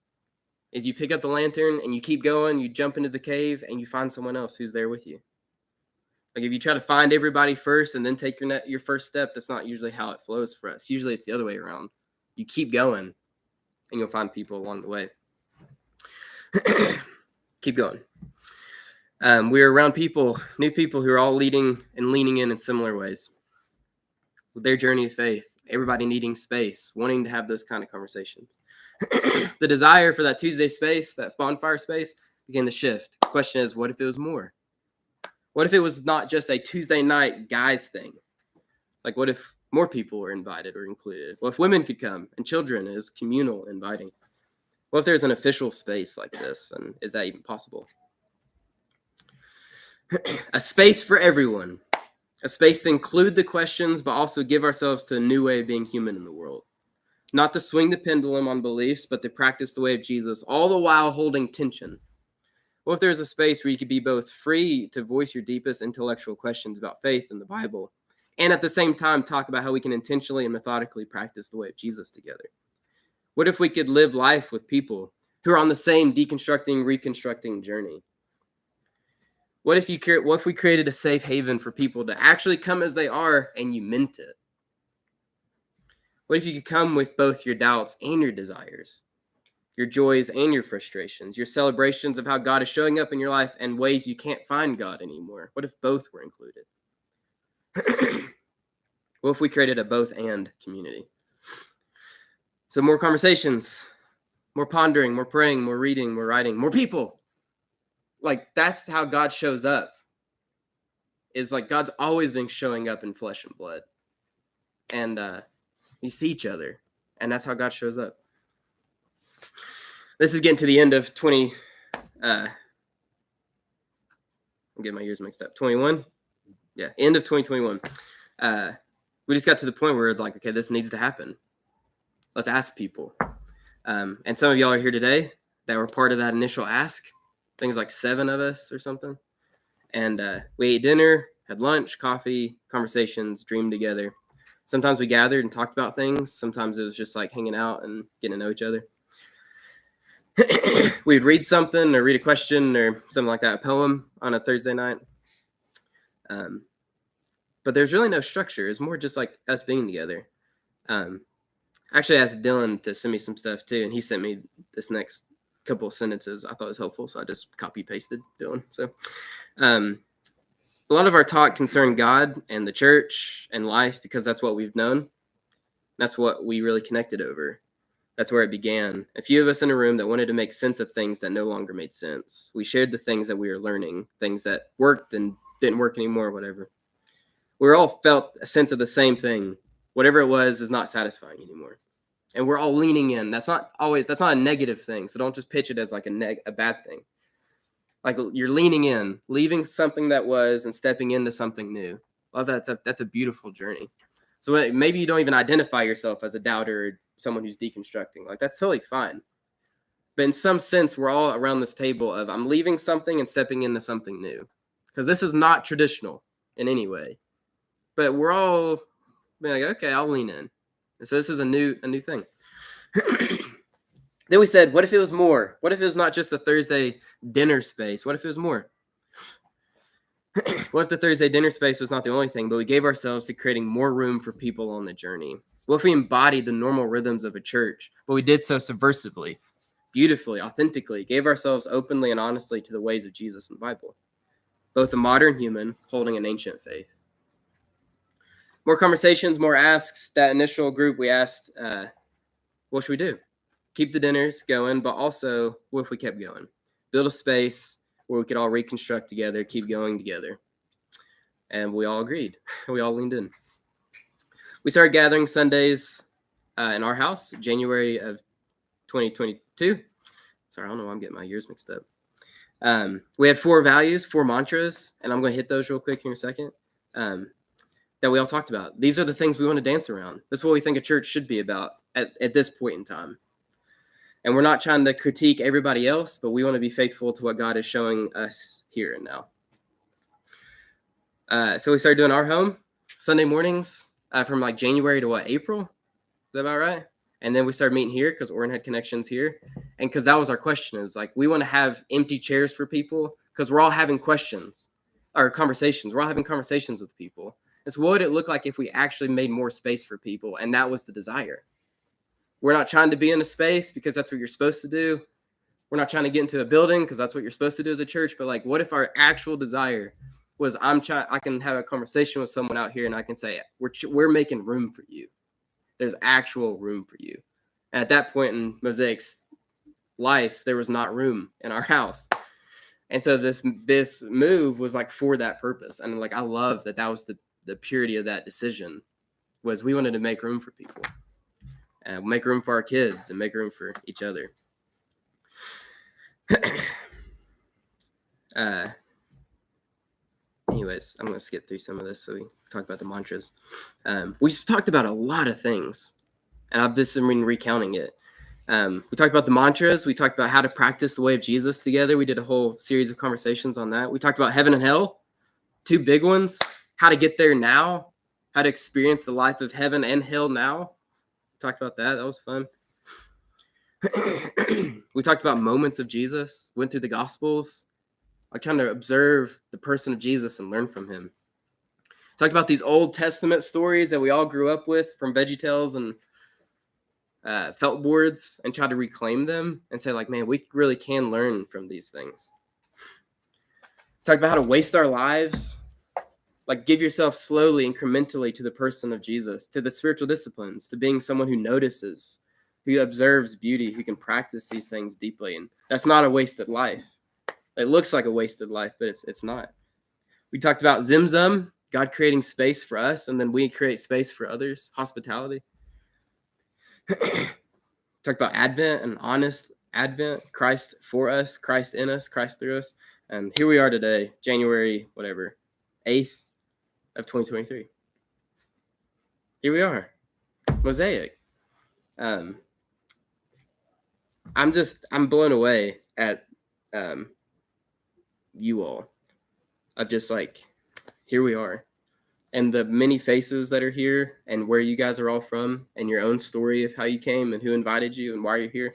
Is you pick up the lantern and you keep going, you jump into the cave and you find someone else who's there with you. Like if you try to find everybody first and then take your first step, that's not usually how it flows for us. Usually it's the other way around. You keep going and you'll find people along the way. Keep going. We were around new people who are all leading and leaning in similar ways. With their journey of faith, everybody needing space, wanting to have those kind of conversations. The desire for that Tuesday space, that bonfire space, began to shift. The question is, what if it was more? What if it was not just a Tuesday night guys thing? Like, what if more people were invited or included? What if women could come and children is communal inviting? What if there's an official space like this? And is that even possible? A space for everyone. A space to include the questions, but also give ourselves to a new way of being human in the world. Not to swing the pendulum on beliefs, but to practice the way of Jesus, all the while holding tension. What if there's a space where you could be both free to voice your deepest intellectual questions about faith and the Bible, and at the same time talk about how we can intentionally and methodically practice the way of Jesus together? What if we could live life with people who are on the same deconstructing, reconstructing journey? What if we created a safe haven for people to actually come as they are and you meant it? What if you could come with both your doubts and your desires, your joys and your frustrations, your celebrations of how God is showing up in your life and ways you can't find God anymore? What if both were included? What if we created a both and community? So more conversations, more pondering, more praying, more reading, more writing, more people. Like that's how God shows up. Is like God's always been showing up in flesh and blood. And you see each other. And that's how God shows up. This is getting to the end of 20. I'm getting my years mixed up. 21. Yeah, end of 2021. We just got to the point where it's like, okay, this needs to happen. Let's ask people. And some of y'all are here today that were part of that initial ask. Things like 7 of us or something. And we ate dinner, had lunch, coffee, conversations, dreamed together. Sometimes we gathered and talked about things. Sometimes it was just like hanging out and getting to know each other. We'd read something or read a question or something like that, a poem on a Thursday night. But there's really no structure. It's more just like us being together. Actually, I asked Dylan to send me some stuff too, and he sent me this next couple of sentences I thought was helpful, so I just copy-pasted Dylan. So a lot of our talk concerned God and the church and life because that's what we've known. That's what we really connected over. That's where it began. A few of us in a room that wanted to make sense of things that no longer made sense. We shared the things that we were learning, things that worked and didn't work anymore, whatever. We all felt a sense of the same thing. Whatever it was is not satisfying anymore. And we're all leaning in. That's not a negative thing. So don't just pitch it as like a bad thing. Like you're leaning in, leaving something that was and stepping into something new. Well, that's a beautiful journey. So maybe you don't even identify yourself as a doubter or someone who's deconstructing. Like that's totally fine. But in some sense, we're all around this table of I'm leaving something and stepping into something new. Because this is not traditional in any way. But we're all being like, okay, I'll lean in. And so this is a new thing. Then we said, what if it was more? What if it was not just a Thursday dinner space? What if it was more? What if the Thursday dinner space was not the only thing, but we gave ourselves to creating more room for people on the journey? What if we embodied the normal rhythms of a church, but we did so subversively, beautifully, authentically, gave ourselves openly and honestly to the ways of Jesus in the Bible, both a modern human holding an ancient faith? More conversations, more asks. That initial group, we asked, what should we do? Keep the dinners going, but also, what if we kept going? Build a space where we could all reconstruct together, keep going together. And we all agreed. We all leaned in. We started gathering Sundays in our house, January of 2022. Sorry, I don't know why I'm getting my years mixed up. We had 4 values, 4 mantras, and I'm going to hit those real quick here in a second, that we all talked about. These are the things we want to dance around. This is what we think a church should be about at this point in time. And we're not trying to critique everybody else, but we want to be faithful to what God is showing us here and now. So we started doing our home Sunday mornings from like January to April? Is that about right? And then we started meeting here because Oren had connections here. And because that was our question, is like we want to have empty chairs for people because we're all having questions or conversations. We're all having conversations with people. And so what would it look like if we actually made more space for people? And that was the desire. We're not trying to be in a space because that's what you're supposed to do. We're not trying to get into a building because that's what you're supposed to do as a church. But like, what if our actual desire was I can have a conversation with someone out here and I can say, we're making room for you. There's actual room for you. And at that point in Mosaic's life, there was not room in our house. And so this move was like for that purpose. And like, I love that was the purity of that decision, was we wanted to make room for people. And make room for our kids and make room for each other. Anyways, I'm going to skip through some of this so we talk about the mantras. We've talked about a lot of things, and I've just been recounting it. We talked about the mantras. We talked about how to practice the way of Jesus together. We did a whole series of conversations on that. We talked about heaven and hell, 2 big ones. How to get there now, how to experience the life of heaven and hell now. Talked about that. That was fun. We talked about moments of Jesus, went through the Gospels, like trying to observe the person of Jesus and learn from him. Talked about these Old Testament stories that we all grew up with from VeggieTales and felt boards, and try to reclaim them and say like, man, we really can learn from these things. Talked about how to waste our lives. Like give yourself slowly, incrementally to the person of Jesus, to the spiritual disciplines, to being someone who notices, who observes beauty, who can practice these things deeply. And that's not a wasted life. It looks like a wasted life, but it's not. We talked about Zimzum, God creating space for us, and then we create space for others, hospitality. Talked about Advent and honest Advent, Christ for us, Christ in us, Christ through us. And here we are today, January, 8th of 2023. Here we are, Mosaic. I'm blown away at you all. Of just like, here we are. And the many faces that are here and where you guys are all from and your own story of how you came and who invited you and why you're here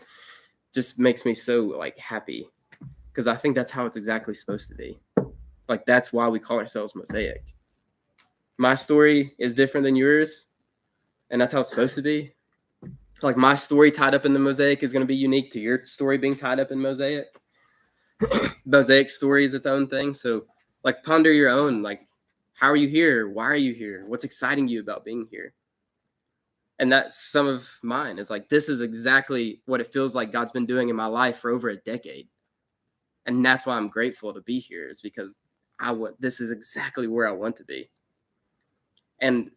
just makes me so like happy, because I think that's how it's exactly supposed to be. Like, that's why we call ourselves Mosaic. My story is different than yours, and that's how it's supposed to be. Like, my story tied up in the Mosaic is going to be unique to your story being tied up in Mosaic. Mosaic story is its own thing. So, like, ponder your own, like, how are you here? Why are you here? What's exciting you about being here? And that's some of mine. It's like, this is exactly what it feels like God's been doing in my life for over a decade. And that's why I'm grateful to be here, is because this is exactly where I want to be. And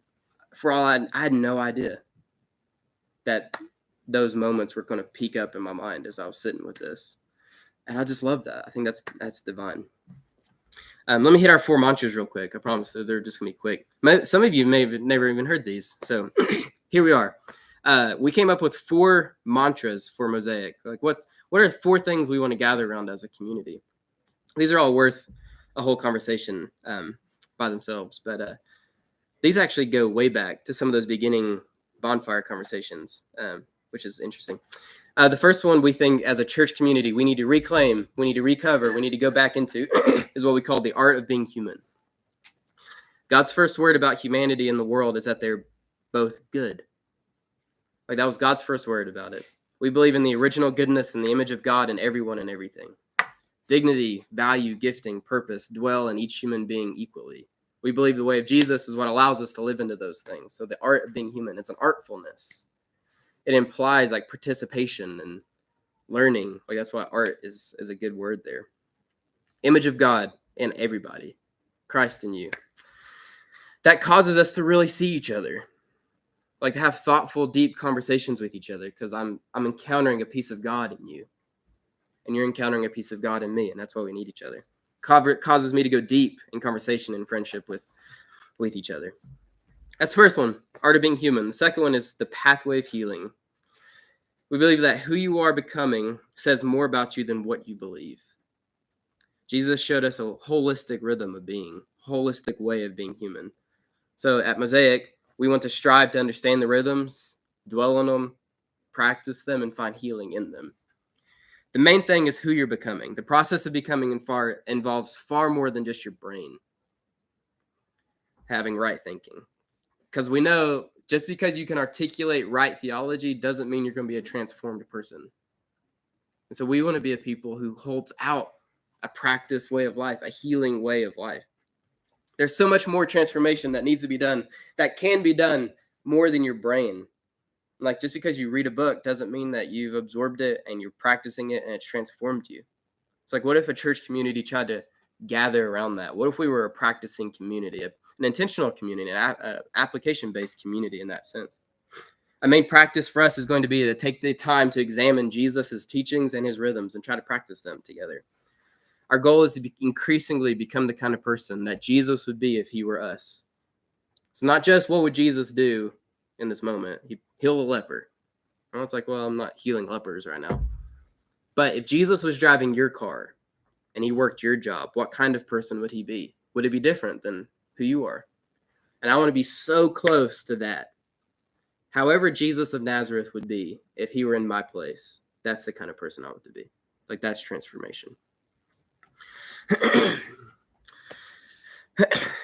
for all I had no idea that those moments were going to peak up in my mind as I was sitting with this. And I just love that. I think that's divine. Let me hit our 4 mantras real quick. I promise they're just going to be quick. Some of you may have never even heard these. So here we are. We came up with 4 mantras for Mosaic. Like, what are 4 things we want to gather around as a community? These are all worth a whole conversation by themselves. But these actually go way back to some of those beginning bonfire conversations, which is interesting. The first one, we think as a church community, we need to reclaim, we need to recover, we need to go back into is what we call the art of being human. God's first word about humanity in the world is that they're both good. Like, that was God's first word about it. We believe in the original goodness and the image of God in everyone and everything. Dignity, value, gifting, purpose dwell in each human being equally. We believe the way of Jesus is what allows us to live into those things. So the art of being human, it's an artfulness. It implies like participation and learning. Like, that's why art is a good word there. Image of God in everybody. Christ in you. That causes us to really see each other. Like, to have thoughtful, deep conversations with each other, because I'm encountering a piece of God in you. And you're encountering a piece of God in me, and that's why we need each other. Causes me to go deep in conversation and friendship with each other. That's the first one, art of being human. The second one is the pathway of healing. We believe that who you are becoming says more about you than what you believe. Jesus showed us a holistic rhythm of being, holistic way of being human. So at Mosaic, we want to strive to understand the rhythms, dwell on them, practice them, and find healing in them. The main thing is who you're becoming. The process of becoming involves far more than just your brain having right thinking. Because we know just because you can articulate right theology doesn't mean you're going to be a transformed person. And so we want to be a people who holds out a practice way of life, a healing way of life. There's so much more transformation that needs to be done, that can be done more than your brain. Like, just because you read a book doesn't mean that you've absorbed it and you're practicing it and it's transformed you. It's like, what if a church community tried to gather around that? What if we were a practicing community, an intentional community, an application-based community in that sense? A main practice for us is going to be to take the time to examine Jesus' teachings and his rhythms and try to practice them together. Our goal is to increasingly become the kind of person that Jesus would be if he were us. It's not just what would Jesus do in this moment. He healed a leper. Well, it's like, well, I'm not healing lepers right now. But if Jesus was driving your car and he worked your job, what kind of person would he be? Would it be different than who you are? And I want to be so close to that. However Jesus of Nazareth would be if he were in my place, that's the kind of person I want to be. Like, that's transformation.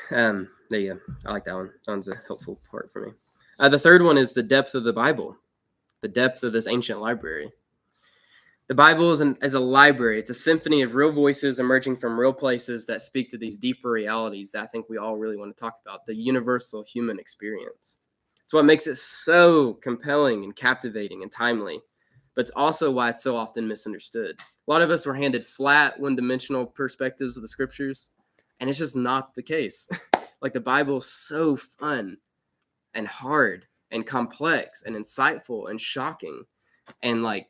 There you go. I like that one. Sounds a helpful part for me. The third one is the depth of the Bible, the depth of this ancient library. The Bible is a library. It's a symphony of real voices emerging from real places that speak to these deeper realities that I think we all really want to talk about, the universal human experience. It's what makes it so compelling and captivating and timely, but it's also why it's so often misunderstood. A lot of us were handed flat, one-dimensional perspectives of the scriptures, and it's just not the case. Like the Bible is so fun and hard and complex and insightful and shocking and like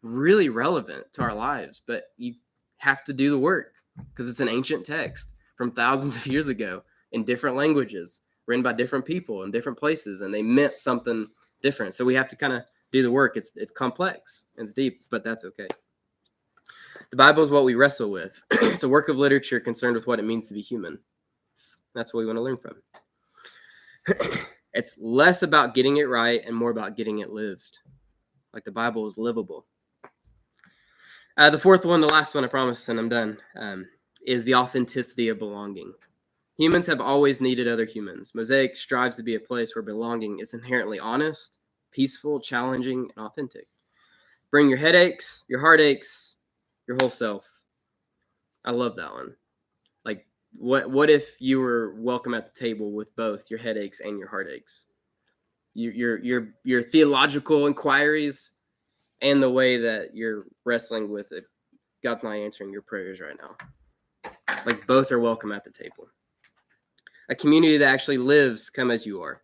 really relevant to our lives, but you have to do the work because it's an ancient text from thousands of years ago in different languages, written by different people in different places, and they meant something different. So we have to kind of do the work. It's complex and it's deep, but that's okay. The Bible is what we wrestle with. It's a work of literature concerned with what it means to be human. That's what we want to learn from. It's less about getting it right and more about getting it lived. Like the Bible is livable. The fourth one, the last one, I promise, and I'm done, is the authenticity of belonging. Humans have always needed other humans. Mosaic strives to be a place where belonging is inherently honest, peaceful, challenging, and authentic. Bring your headaches, your heartaches, your whole self. I love that one. Like, what if you were welcome at the table with both your headaches and your heartaches? Your theological inquiries and the way that you're wrestling with it. God's not answering your prayers right now. Like both are welcome at the table. A community that actually lives come as you are,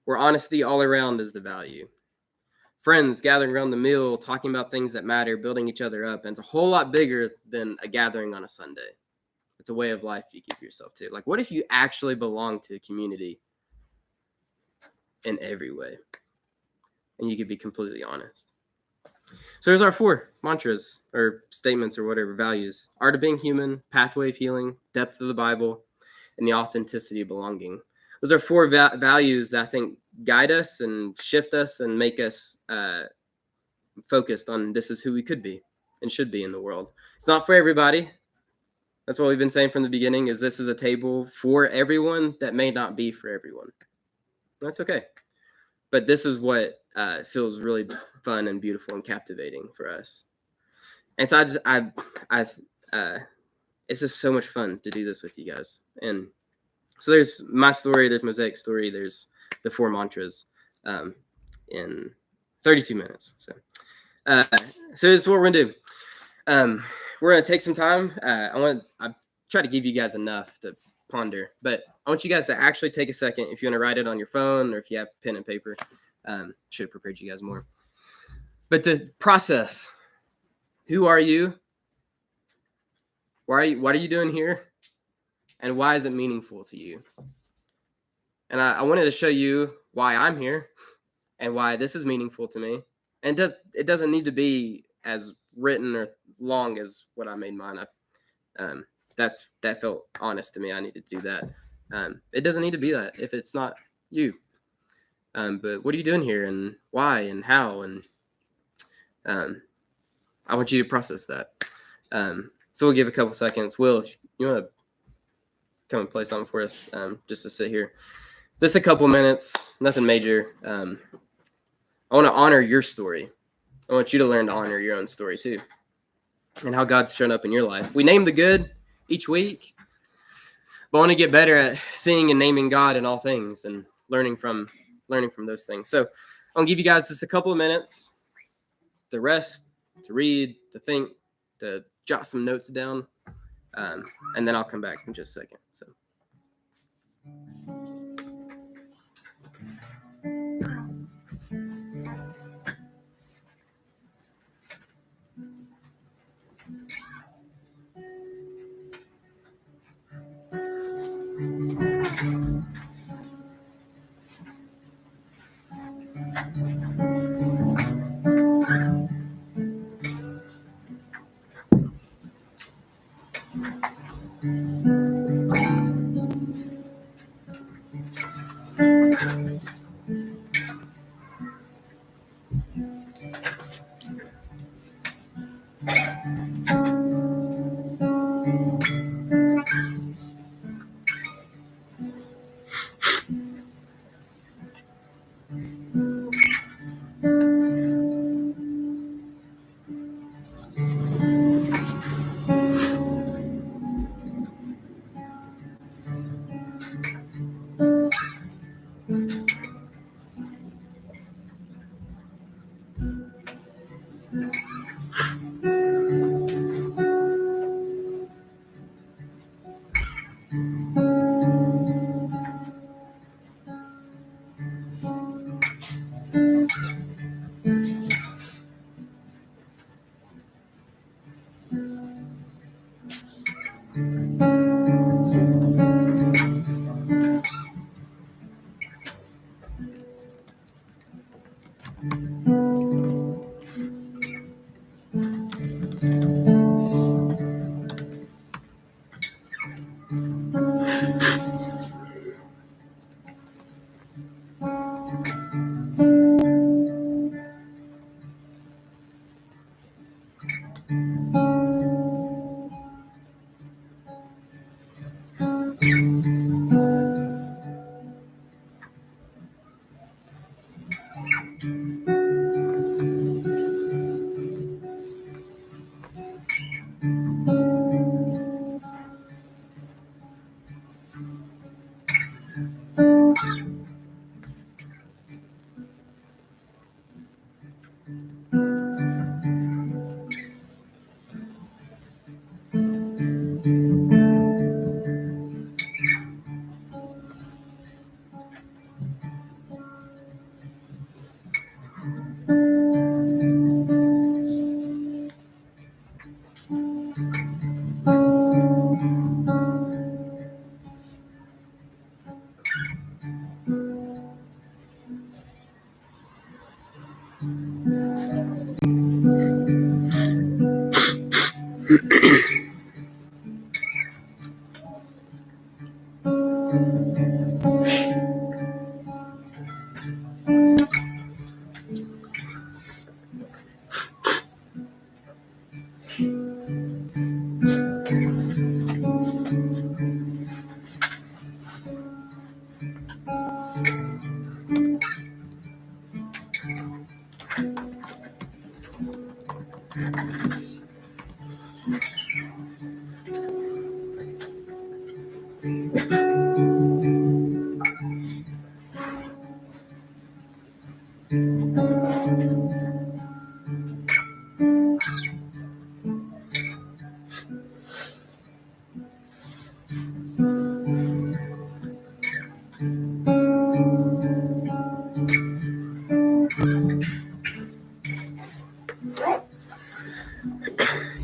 where honesty all around is the value. Friends gathering around the meal, talking about things that matter, building each other up. And it's a whole lot bigger than a gathering on a Sunday. It's a way of life you give yourself to. Like, what if you actually belong to a community in every way? And you could be completely honest. So there's our 4 mantras or statements or whatever, values. Art of being human, pathway of healing, depth of the Bible, and the authenticity of belonging. Those are 4 values that I think guide us and shift us and make us focused on this is who we could be and should be in the world. It's not for everybody. That's what we've been saying from the beginning, is this is a table for everyone that may not be for everyone. That's okay. But this is what feels really fun and beautiful and captivating for us. And so it's just so much fun to do this with you guys. And so there's my story, there's Mosaic story, there's the 4 mantras in 32 minutes. So this is what we're gonna do. We're gonna take some time. I try to give you guys enough to ponder, but I want you guys to actually take a second. If you want to write it on your phone or if you have pen and paper, should have prepared you guys more. But to process, who are you? What are you doing here? And why is it meaningful to you? And I wanted to show you why I'm here and why this is meaningful to me. And it doesn't need to be as written or long as what I made mine. That felt honest to me. I needed to do that. It doesn't need to be that if it's not you. But what are you doing here and why and how? And I want you to process that. So we'll give a couple seconds. Will, if you want to come and play something for us, just to sit here. Just a couple minutes, nothing major. I want to honor your story. I want you to learn to honor your own story too, and how God's shown up in your life. We name the good each week, but I want to get better at seeing and naming God in all things and learning from those things. So I'm gonna give you guys just a couple of minutes to rest, to read, to think, to jot some notes down, and then I'll come back in just a second. So.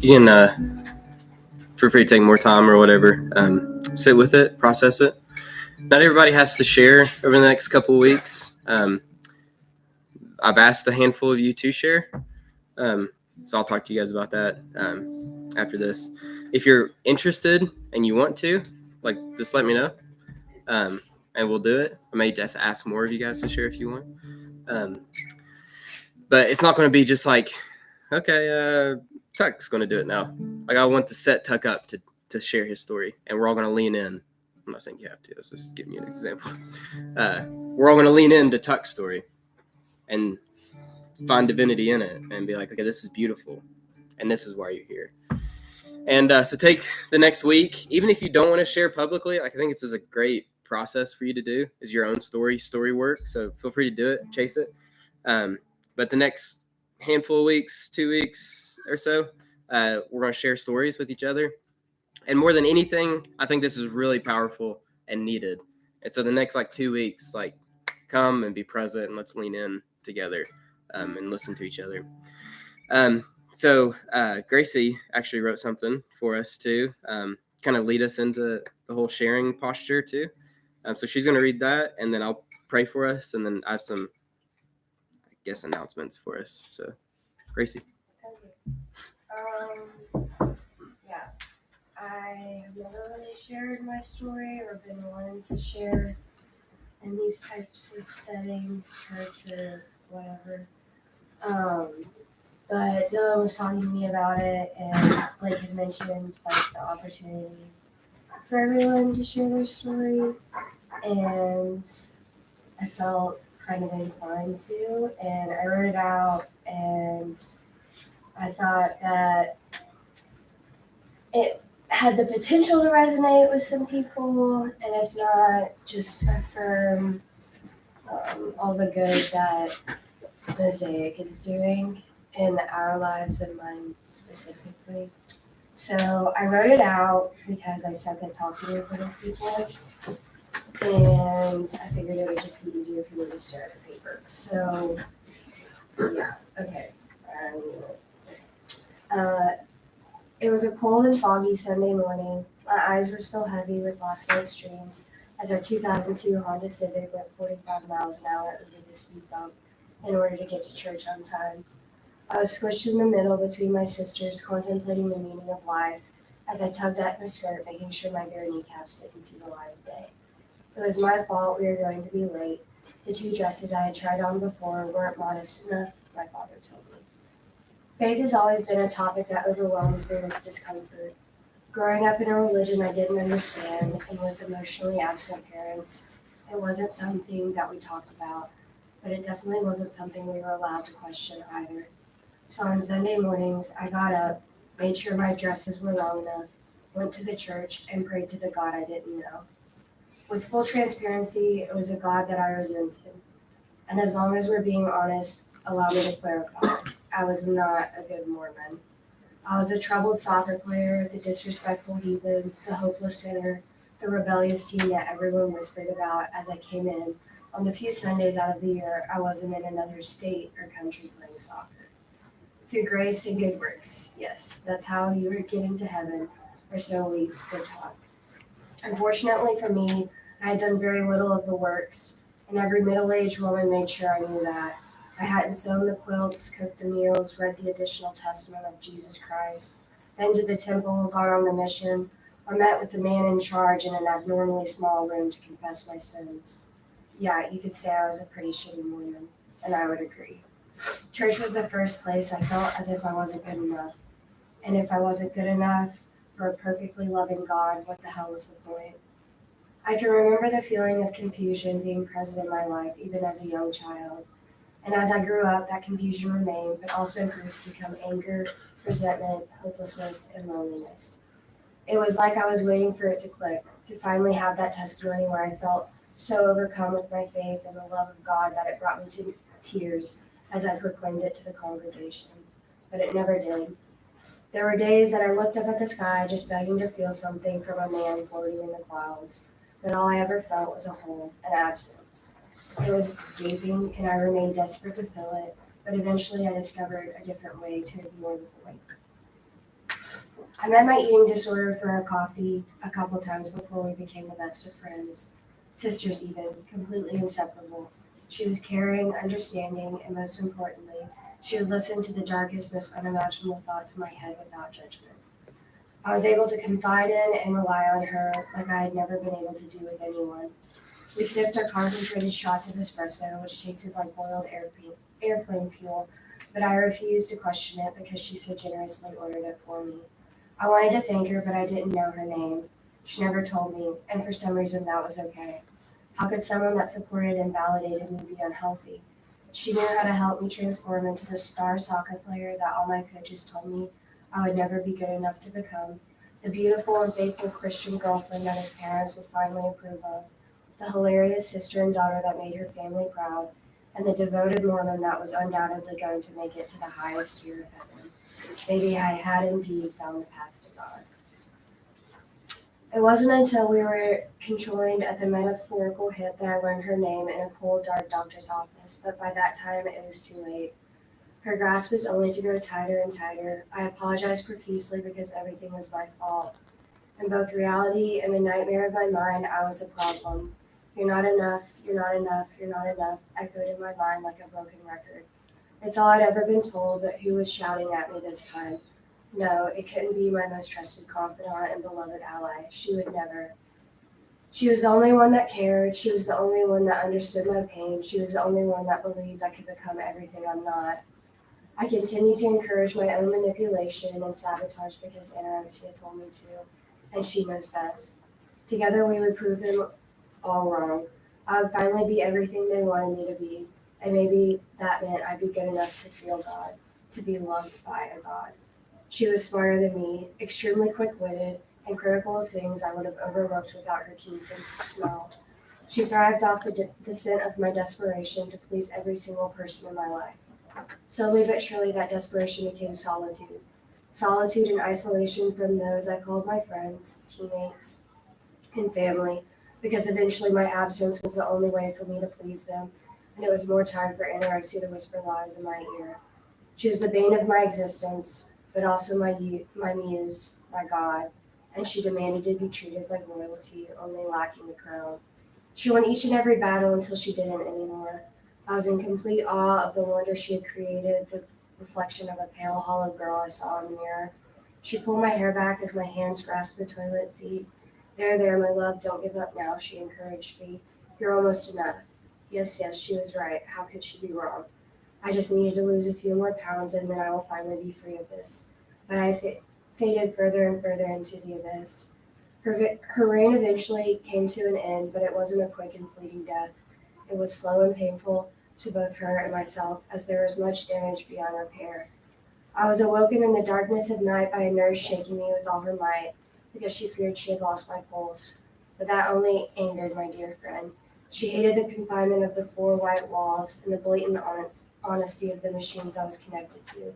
You can feel free to take more time or whatever. Sit with it, process it. Not everybody has to share over the next couple of weeks. I've asked a handful of you to share. So I'll talk to you guys about that after this. If you're interested and you want to, like, just let me know, and we'll do it. I may just ask more of you guys to share if you want. But it's not going to be just like, okay, Tuck's going to do it now. Like, I want to set Tuck up to share his story, and we're all going to lean in. I'm not saying you have to. I was just giving you an example. We're all going to lean into Tuck's story and find divinity in it and be like, okay, this is beautiful, and this is why you're here. And so take the next week, even if you don't want to share publicly. I think it's a great process for you to do, is your own story work. So feel free to do it, chase it. But the next handful of weeks, 2 weeks or so, we're going to share stories with each other. And more than anything, I think this is really powerful and needed. And so the next 2 weeks, come and be present, and let's lean in together and listen to each other. So Gracie actually wrote something for us too, kind of lead us into the whole sharing posture too. So she's going to read that, and then I'll pray for us, and then I have some, I guess, announcements for us. So Gracie. Yeah, I have never really shared my story or been wanting to share in these types of settings, church or whatever. But Dylan was talking to me about it, and Blake had mentioned the opportunity for everyone to share their story, and I felt kind of inclined to, and I wrote it out, and I thought that it had the potential to resonate with some people, and if not, just affirm all the good that Mosaic is doing in our lives and mine specifically. So I wrote it out because I suck at talking in front of people. And I figured it would just be easier for me to stare at the paper. So, yeah, okay. It was a cold and foggy Sunday morning. My eyes were still heavy with last night's dreams as our 2002 Honda Civic went 45 miles an hour over the speed bump in order to get to church on time. I was squished in the middle between my sisters, contemplating the meaning of life as I tugged at my skirt, making sure my bare kneecaps didn't see the light of day. It was my fault we were going to be late. The 2 dresses I had tried on before weren't modest enough, my father told me. Faith has always been a topic that overwhelms me with discomfort. Growing up in a religion I didn't understand and with emotionally absent parents, it wasn't something that we talked about, but it definitely wasn't something we were allowed to question either. So on Sunday mornings, I got up, made sure my dresses were long enough, went to the church, and prayed to the God I didn't know. With full transparency, it was a God that I resented. And as long as we're being honest, allow me to clarify. I was not a good Mormon. I was a troubled soccer player, the disrespectful heathen, the hopeless sinner, the rebellious teen that everyone whispered about as I came in on the few Sundays out of the year I wasn't in another state or country playing soccer. Through grace and good works, yes, that's how you were getting to heaven, or so we were taught. Unfortunately for me, I had done very little of the works, and every middle-aged woman made sure I knew that. I hadn't sewn the quilts, cooked the meals, read the additional testament of Jesus Christ, been to the temple, gone on the mission, or met with the man in charge in an abnormally small room to confess my sins. Yeah, you could say I was a pretty shitty Mormon, and I would agree. Church was the first place I felt as if I wasn't good enough. And if I wasn't good enough for a perfectly loving God, what the hell was the point? I can remember the feeling of confusion being present in my life, even as a young child. And as I grew up, that confusion remained, but also grew to become anger, resentment, hopelessness, and loneliness. It was like I was waiting for it to click, to finally have that testimony where I felt so overcome with my faith and the love of God that it brought me to tears as I proclaimed it to the congregation. But it never did. There were days that I looked up at the sky just begging to feel something from a man floating in the clouds, but all I ever felt was a hole, an absence. It was gaping, and I remained desperate to fill it, but eventually I discovered a different way to ignore the void. I met my eating disorder for a coffee a couple times before we became the best of friends, sisters even, completely inseparable. She was caring, understanding, and most importantly, she would listen to the darkest, most unimaginable thoughts in my head without judgment. I was able to confide in and rely on her like I had never been able to do with anyone. We sipped our concentrated shots of espresso, which tasted like boiled airplane fuel, but I refused to question it because she so generously ordered it for me. I wanted to thank her, but I didn't know her name. She never told me, and for some reason that was okay. How could someone that supported and validated me be unhealthy? She knew how to help me transform into the star soccer player that all my coaches told me I would never be good enough to become, the beautiful and faithful Christian girlfriend that his parents would finally approve of, the hilarious sister and daughter that made her family proud, and the devoted Mormon that was undoubtedly going to make it to the highest tier of heaven. Maybe I had indeed found the path to God. It wasn't until we were conjoined at the metaphorical hip that I learned her name in a cold, dark doctor's office, but by that time it was too late. Her grasp was only to grow tighter and tighter. I apologized profusely because everything was my fault. In both reality and the nightmare of my mind, I was the problem. You're not enough, you're not enough, you're not enough, echoed in my mind like a broken record. It's all I'd ever been told, but who was shouting at me this time? No, it couldn't be my most trusted confidant and beloved ally. She would never. She was the only one that cared. She was the only one that understood my pain. She was the only one that believed I could become everything I'm not. I continued to encourage my own manipulation and sabotage because anorexia told me to, and she knows best. Together we would prove them all wrong. I would finally be everything they wanted me to be, and maybe that meant I'd be good enough to feel God, to be loved by a God. She was smarter than me, extremely quick-witted, and critical of things I would have overlooked without her keen sense of smell. She thrived off the scent of my desperation to please every single person in my life. Slowly but surely that desperation became solitude. solitude and isolation from those I called my friends, teammates, and family, because eventually my absence was the only way for me to please them, and it was more time for anorexia to whisper lies in my ear. She was the bane of my existence, but also my muse, my God, and she demanded to be treated like royalty, only lacking the crown. She won each and every battle until she didn't anymore. I was in complete awe of the wonder she had created, the reflection of a pale, hollow girl I saw in the mirror. She pulled my hair back as my hands grasped the toilet seat. There, my love, don't give up now, she encouraged me. You're almost enough. Yes, she was right. How could she be wrong? I just needed to lose a few more pounds and then I will finally be free of this. But I faded further and further into the abyss. Her reign eventually came to an end, but it wasn't a quick and fleeting death. It was slow and painful to both her and myself, as there was much damage beyond repair. I was awoken in the darkness of night by a nurse shaking me with all her might, because she feared she had lost my pulse. But that only angered my dear friend. She hated the confinement of the four white walls and the blatant honesty of the machines I was connected to.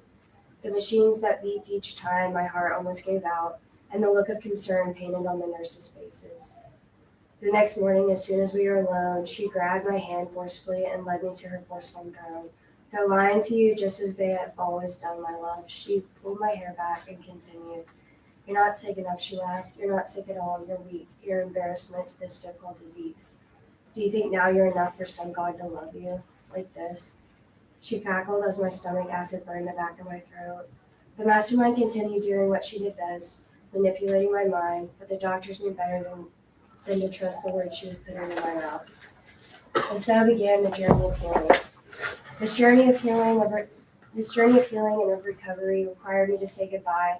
The machines that beeped each time my heart almost gave out, and the look of concern painted on the nurses' faces. The next morning, as soon as we were alone, she grabbed my hand forcefully and led me to her porcelain throne. They're lying to you just as they have always done, my love. She pulled my hair back and continued. You're not sick enough, she laughed. You're not sick at all. You're weak. You're embarrassment to this so-called disease. Do you think now you're enough for some God to love you? Like this? She cackled as my stomach acid burned the back of my throat. The mastermind continued doing what she did best, manipulating my mind, but the doctors knew better than to trust the words she was putting in my mouth. And so began the journey of healing. This journey of healing and of recovery required me to say goodbye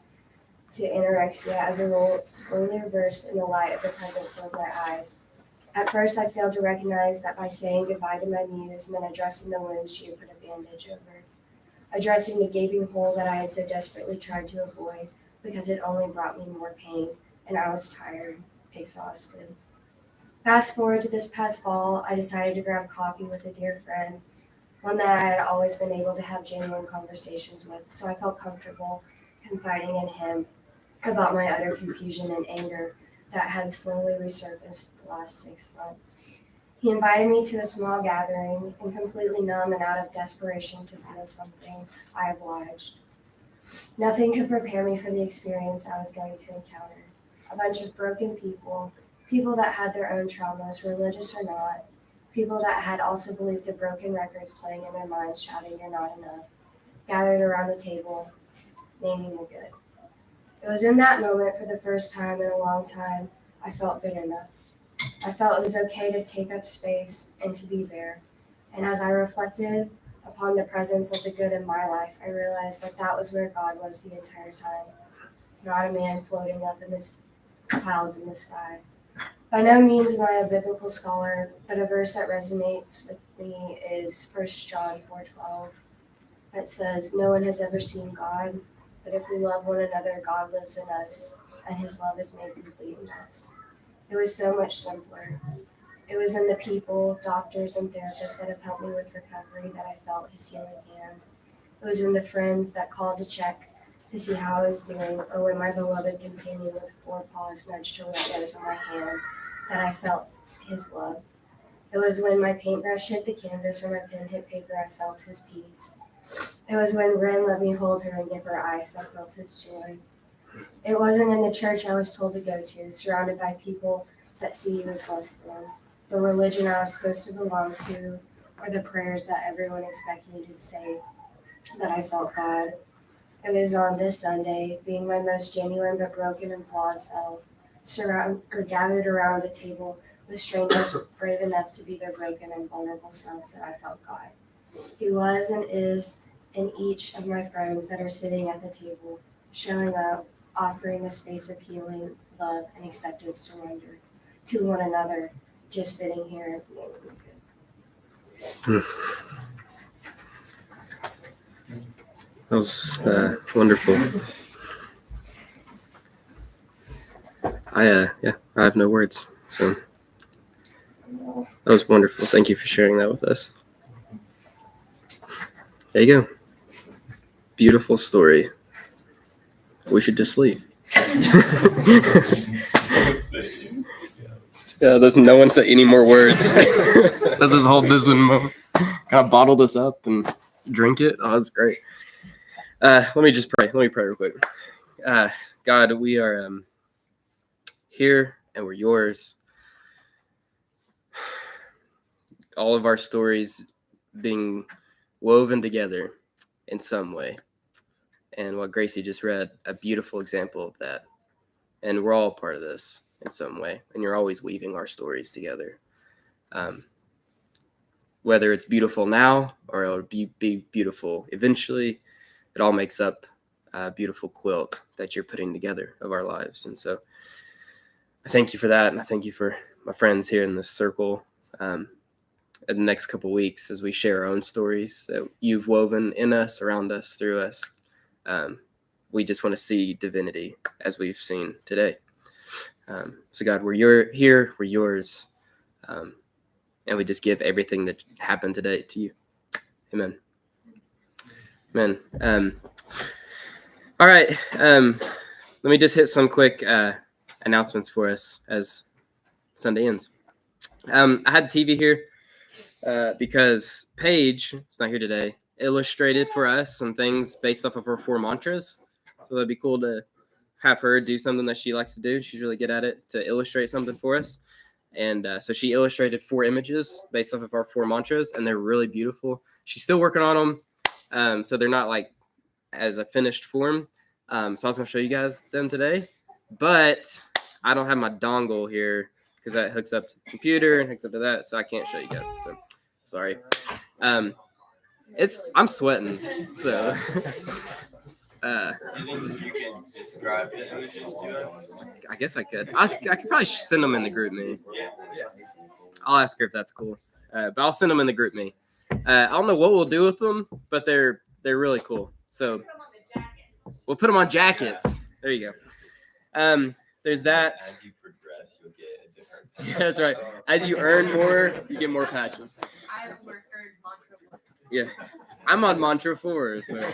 to anorexia as a role slowly reversed in the light of the present filled my eyes. At first, I failed to recognize that by saying goodbye to my muse meant addressing the wounds she had put a bandage over, addressing the gaping hole that I had so desperately tried to avoid because it only brought me more pain, and I was tired, exhausted. Fast forward to this past fall, I decided to grab coffee with a dear friend, one that I had always been able to have genuine conversations with, so I felt comfortable confiding in him about my utter confusion and anger that had slowly resurfaced the last 6 months. He invited me to a small gathering, and completely numb and out of desperation to feel something, I obliged. Nothing could prepare me for the experience I was going to encounter. A bunch of broken people that had their own traumas, religious or not, people that had also believed the broken records playing in their minds shouting you're not enough, gathered around the table, naming the good. It was in that moment, for the first time in a long time, I felt good enough. I felt it was okay to take up space and to be there. And as I reflected upon the presence of the good in my life, I realized that was where God was the entire time, not a man floating up in the clouds in the sky. By no means am I a biblical scholar, but a verse that resonates with me is 1 John 4:12. That says, no one has ever seen God, but if we love one another, God lives in us, and his love is made complete in us. It was so much simpler. It was in the people, doctors, and therapists that have helped me with recovery that I felt his healing hand. It was in the friends that called to check to see how I was doing, or when my beloved companion with 4 paws nudged her wet nose on my hand, that I felt his love. It was when my paintbrush hit the canvas or my pen hit paper, I felt his peace. It was when Ren let me hold her and give her ice, I felt his joy. It wasn't in the church I was told to go to, surrounded by people that see you as less than, the religion I was supposed to belong to, or the prayers that everyone expected me to say, that I felt God. It was on this Sunday, being my most genuine but broken and flawed self, gathered around a table with strangers brave enough to be their broken and vulnerable selves, that I felt God. He was and is in each of my friends that are sitting at the table, showing up, offering a space of healing, love, and acceptance to one another, just sitting here naming the good. That was wonderful. I have no words. So that was wonderful. Thank you for sharing that with us. There you go. Beautiful story. we should just leave. Yeah, no one say any more words. Let's just hold this in moment. Kind of bottle this up and drink it. Oh, that's great. Let me just pray. Let me pray real quick. God, we are here and we're yours. All of our stories being woven together in some way. And what Gracie just read, a beautiful example of that. And we're all part of this in some way. And you're always weaving our stories together. Whether it's beautiful now or it'll be beautiful eventually, it all makes up a beautiful quilt that you're putting together of our lives. And so I thank you for that. And I thank you for my friends here in this circle in the next couple of weeks as we share our own stories that you've woven in us, around us, through us. We just want to see divinity as we've seen today. So God, we're here, we're yours. And we just give everything that happened today to you. Amen. Amen. All right. Let me just hit some quick announcements for us as Sunday ends. I had the TV here because Paige, it's not here today, illustrated for us some things based off of her 4 mantras. So that'd be cool to have her do something that she likes to do. She's really good at it, to illustrate something for us. And so she illustrated 4 images based off of our 4 mantras, and they're really beautiful. She's still working on them, so they're not like as a finished form. So I was going to show you guys them today, but I don't have my dongle here because that hooks up to the computer and hooks up to that, so I can't show you guys. So sorry. I'm sweating, so. You think you can describe the images to us? I guess I could. I could probably send them in the group me. I'll ask her if that's cool. But I'll send them in the group me. I don't know what we'll do with them, but they're really cool. So we'll put them on jackets. There you go. There's that. As you progress, you'll get a different. Yeah, that's right. As you earn more, you get more patches. I've earned mantra 1. Yeah, I'm on mantra 4. So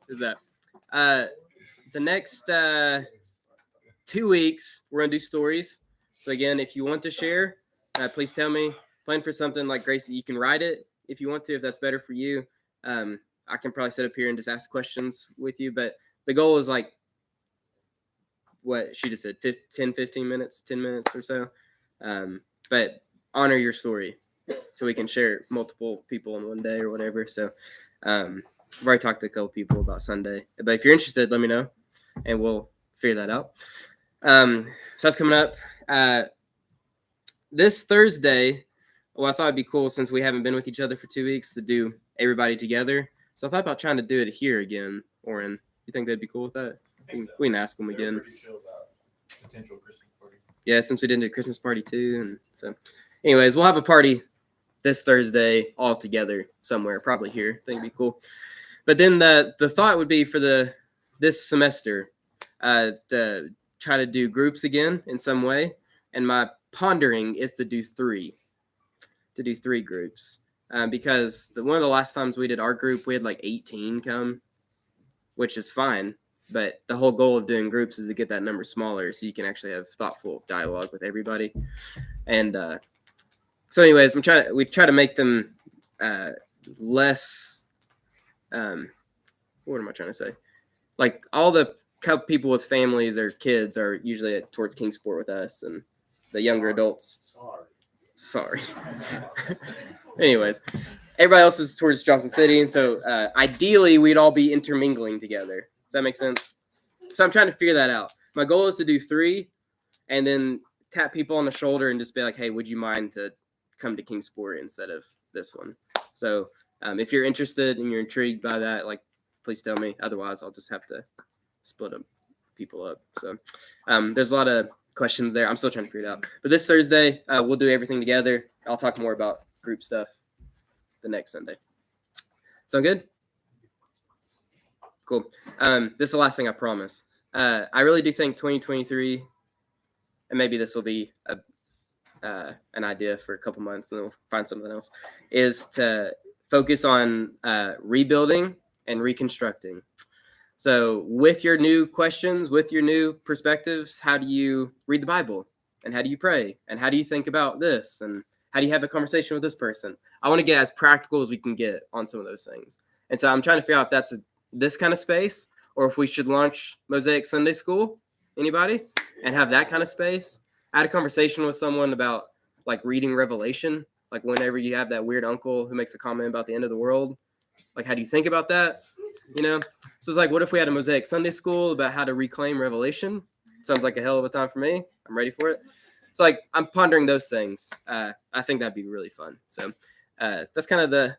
is that the next 2 weeks we're gonna do stories. So again, if you want to share, please tell me. Plan for something like Gracie. You can write it if you want to, if that's better for you. I can probably sit up here and just ask questions with you, but the goal is like what she just said, 10 minutes or so. But honor your story so we can share multiple people in one day or whatever. So I've already talked to a couple people about Sunday, but if you're interested, let me know and we'll figure that out. So that's coming up this Thursday. Well, I thought it'd be cool since we haven't been with each other for 2 weeks to do everybody together. So I thought about trying to do it here again. Oren, you think they'd be cool with that? We can ask them again. Potential Christmas party. Yeah, since we didn't do a Christmas party too, and so, anyways, we'll have a party this Thursday all together somewhere, probably here. I think it'd be cool. But then the thought would be for this semester to try to do groups again in some way, and my pondering is to do 3 groups because one of the last times we did our group, we had like 18 come, which is fine. But the whole goal of doing groups is to get that number smaller so you can actually have thoughtful dialogue with everybody. And so anyways, we try to make them less, what am I trying to say? Like all the couple people with families or kids are usually towards Kingsport with us, and the younger adults. Sorry. Anyways, everybody else is towards Johnson City. And so ideally we'd all be intermingling together. Does that make sense? So I'm trying to figure that out. My goal is to do 3 and then tap people on the shoulder and just be like, hey, would you mind to come to Kingsport instead of this one? So if you're interested and you're intrigued by that, like, please tell me. Otherwise, I'll just have to split people up. So there's a lot of questions there. I'm still trying to figure it out. But this Thursday, we'll do everything together. I'll talk more about group stuff the next Sunday. Sound good? Cool. This is the last thing I promise. I really do think 2023, and maybe this will be an idea for a couple months, and then we'll find something else, is to focus on rebuilding and reconstructing. So with your new questions, with your new perspectives, how do you read the Bible? And how do you pray? And how do you think about this? And how do you have a conversation with this person? I want to get as practical as we can get on some of those things. And so I'm trying to figure out if that's this kind of space, or if we should launch Mosaic Sunday School. Anybody? And have that kind of space. I had a conversation with someone about like reading Revelation, like whenever you have that weird uncle who makes a comment about the end of the world. Like, how do you think about that? You know? So it's like, what if we had a Mosaic Sunday School about how to reclaim Revelation? Sounds like a hell of a time for me. I'm ready for it. It's like, I'm pondering those things. I think that'd be really fun. So that's kind of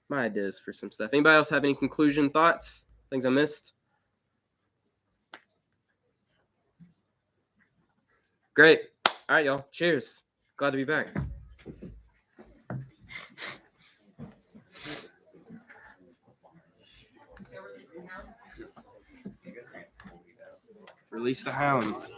my ideas for some stuff. Anybody else have any conclusion thoughts? Things I missed? Great. All right, y'all. Cheers. Glad to be back. Release the hounds.